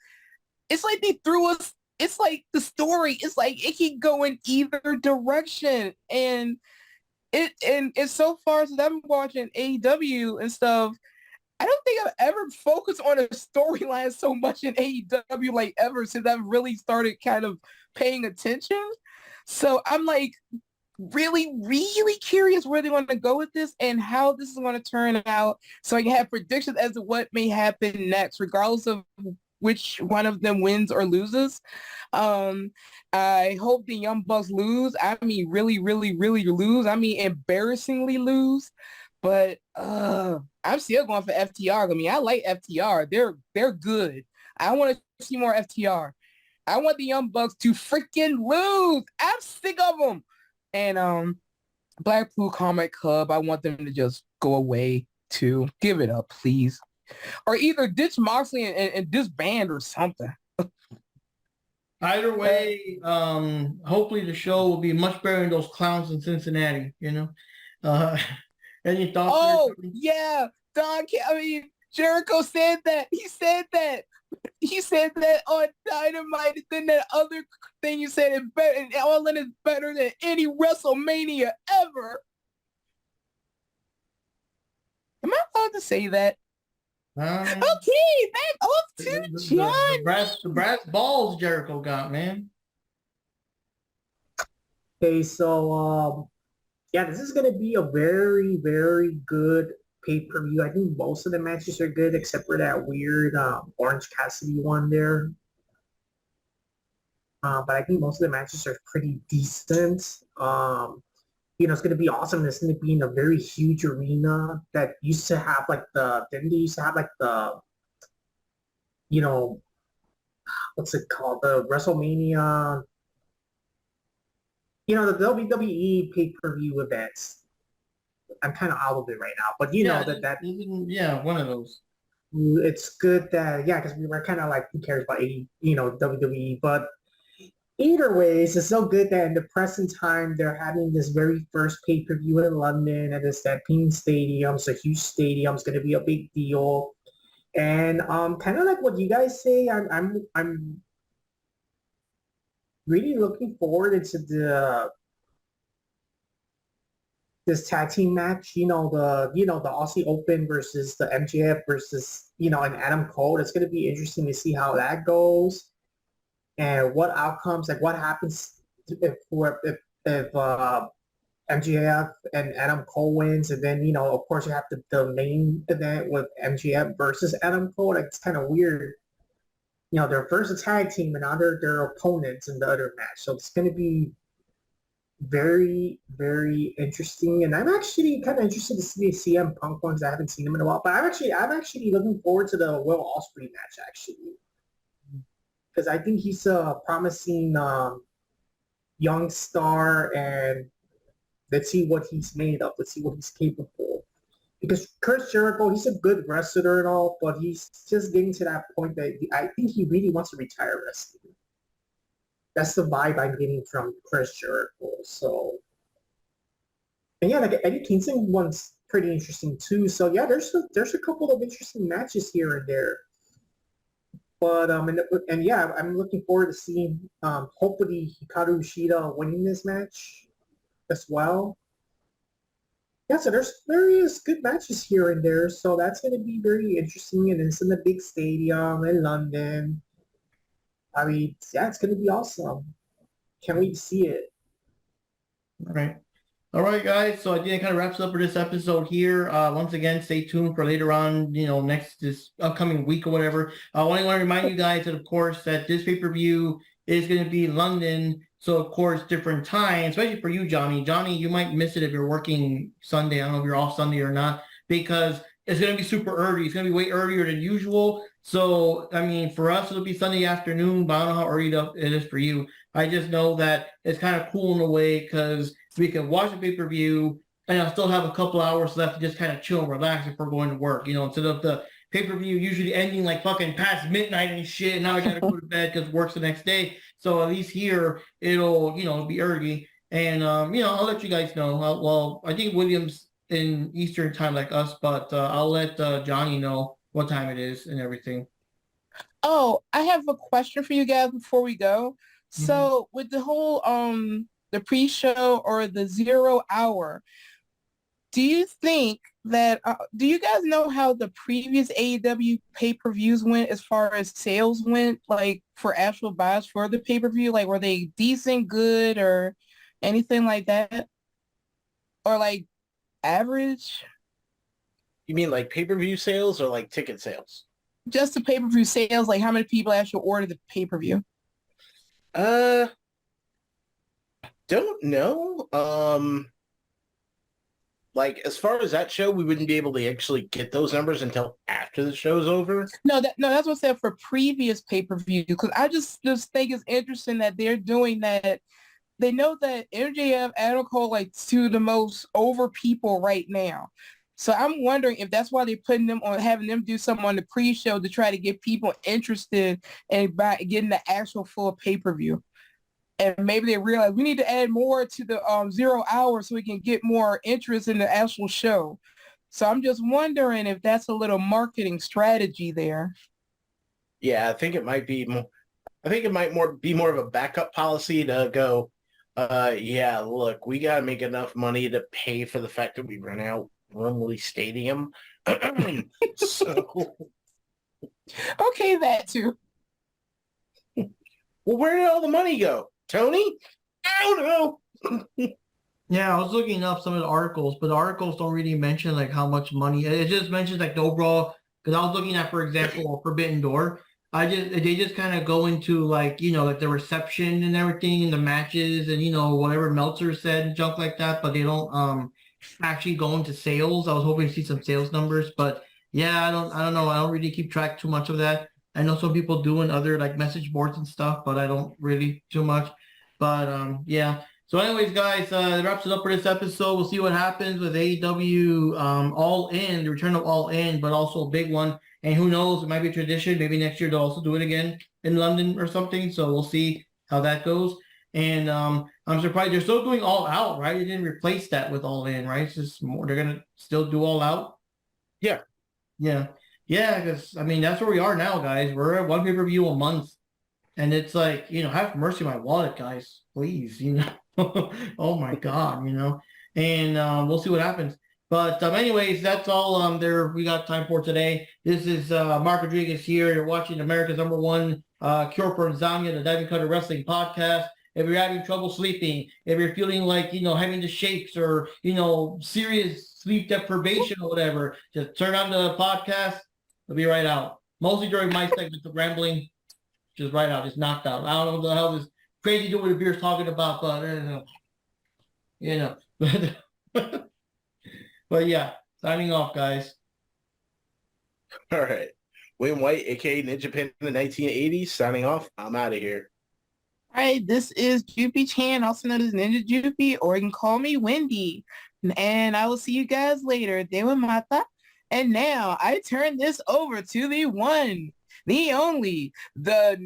they threw us, it's like the story, it's like it can go in either direction. And it's so far since I've been watching AEW and stuff, I don't think I've ever focused on a storyline so much in AEW like ever since I've really started kind of paying attention. So I'm like really, really curious where they want to go with this and how this is going to turn out, so I can have predictions as to what may happen next, regardless of which one of them wins or loses. I hope the Young Bucks lose. I mean, really, really, really lose. I mean, embarrassingly lose. But I'm still going for FTR. I mean, I like FTR. They're good. I want to see more FTR. I want the Young Bucks to freaking lose. I'm sick of them. And Blackpool Comic Club, I want them to just go away too. Give it up, please. Or either ditch Moxley and disband or something. Either way, hopefully the show will be much better than those clowns in Cincinnati, you know? Any thoughts? Oh, yeah. I mean, Jericho said that. He said that on Dynamite. And then that other thing you said, and All In is better than any WrestleMania ever. Am I allowed to say that? Okay, back off to John. The brass balls Jericho got, man. Okay, so yeah, this is gonna be a very, very good pay-per-view. I think most of the matches are good except for that weird Orange Cassidy one there. But I think most of the matches are pretty decent. You know, it's gonna be awesome. It's gonna be in a very huge arena that used to have like didn't they used to have like you know, what's it called? The WrestleMania, you know, the WWE pay-per-view events. I'm kind of out of it right now, but you know yeah, one of those. It's good that, yeah, because we were kind of like, who cares about WWE, but either ways, it's so good that in the present time they're having this very first pay-per-view in London at the Stampede Stadium. It's a huge stadium. It's going to be a big deal, and kind of like what you guys say, I'm really looking forward into this tag team match, the Aussie Open versus the MJF versus, and Adam Cole. It's going to be interesting to see how that goes and what outcomes, like what happens if MJF and Adam Cole wins. And then, of course you have the main event with MJF versus Adam Cole. Like, it's kind of weird. They're first a tag team and now they're opponents in the other match. So it's going to be very, very interesting. And I'm actually kind of interested to see the CM Punk ones. I haven't seen them in a while, but I'm actually looking forward to the Will Ospreay match actually, because I think he's a promising young star, and let's see what he's made of. Let's see what he's capable of. Because Chris Jericho, he's a good wrestler and all, but he's just getting to that point that I think he really wants to retire wrestling. That's the vibe I'm getting from Chris Jericho. So, and yeah, like Eddie Kingston one's pretty interesting too. So yeah, there's a couple of interesting matches here and there. But and yeah, I'm looking forward to seeing hopefully Hikaru Shida winning this match as well. Yeah, so there's various good matches here and there, so that's going to be very interesting, and it's in the big stadium in London. I mean, yeah, it's going to be awesome. Can't wait to see it. All right, guys. So I think it kind of wraps up for this episode here. Once again, stay tuned for later on, this upcoming week or whatever. I want to remind you guys that, of course, that this pay-per-view is going to be in London. So, of course, different times, especially for you, Johnny. Johnny, you might miss it if you're working Sunday. I don't know if you're off Sunday or not, because it's going to be super early. It's going to be way earlier than usual. So, I mean, for us, it'll be Sunday afternoon, but I don't know how early it is for you. I just know that it's kind of cool in a way because we can watch the pay-per-view and I'll still have a couple hours left to just kind of chill and relax if we're going to work, instead of the pay-per-view usually ending like fucking past midnight and shit. And now I got to go to bed because work's the next day. So at least here it'll, be early. And, I'll let you guys know. I think William's in Eastern time like us, but I'll let Johnny know what time it is and everything. Oh, I have a question for you guys before we go. So with the whole the pre-show or the 0 hour, do you think that do you guys know how the previous AEW pay-per-views went as far as sales went, like for actual buys for the pay-per-view? Like, were they decent, good, or anything like that? Or like average? You mean like pay-per-view sales or like ticket sales? Just the pay-per-view sales, like how many people actually ordered the pay-per-view? Don't know. Like as far as that show, we wouldn't be able to actually get those numbers until after the show's over. No, that's what I said for previous pay-per-view, because I just think it's interesting that they're doing that. They know that MJF, Adam Cole, like two of the most over people right now. So I'm wondering if that's why they're putting them on, having them do something on the pre-show to try to get people interested in getting the actual full pay-per-view. And maybe they realize we need to add more to the 0 hour so we can get more interest in the actual show. So I'm just wondering if that's a little marketing strategy there. Yeah, I think it might be more. I think it might be more of a backup policy to go. Yeah, look, we gotta make enough money to pay for the fact that we run out Wembley Stadium. So, okay, that too. Well, where did all the money go, Tony? I don't know. Yeah, I was looking up some of the articles, but the articles don't really mention like how much money. It just mentions like the overall. Because I was looking at, for example, Forbidden Door. They just kind of go into like like the reception and everything and the matches and whatever Meltzer said and junk like that, but they don't actually go into sales. I was hoping to see some sales numbers, but yeah, I don't know. I don't really keep track too much of that. I know some people do in other like message boards and stuff, but I don't really too much. But yeah. So anyways, guys, that wraps it up for this episode. We'll see what happens with AEW All In, the return of All In, but also a big one. And who knows, it might be a tradition. Maybe next year they'll also do it again in London or something. So we'll see how that goes. And I'm surprised they're still doing All Out, right? They didn't replace that with All In, right? It's just more, they're going to still do All Out. Yeah. Yeah. Yeah, because, I mean, that's where we are now, guys. We're at one pay-per-view a month. And it's like, have mercy on my wallet, guys. Please, oh, my God, And we'll see what happens. But anyways, that's all there we got time for today. This is Mark Rodriguez here. You're watching America's #1 cure for insomnia, the Diving Cutter Wrestling Podcast. If you're having trouble sleeping, if you're feeling like, having the shakes or, serious sleep deprivation or whatever, just turn on the podcast. It'll be right out. Mostly during my segment of rambling, just right out, just knocked out. I don't know what the hell this crazy dude with a beer's talking about, but you know. But yeah, signing off, guys. All right. Wayne White, aka Ninja Panda in the 1980s, signing off. I'm out of here. All right, this is Jupi Chan, also known as Ninja Jupi, or you can call me Wendy. And I will see you guys later. Dewa Mata. And now I turn this over to the one, the only, the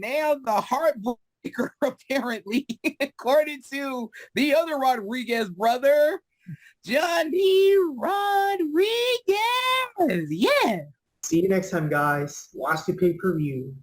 heartbreaker, apparently, according to the other Rodriguez brother, Johnny Rodriguez. Yeah. See you next time, guys. Watch the pay-per-view.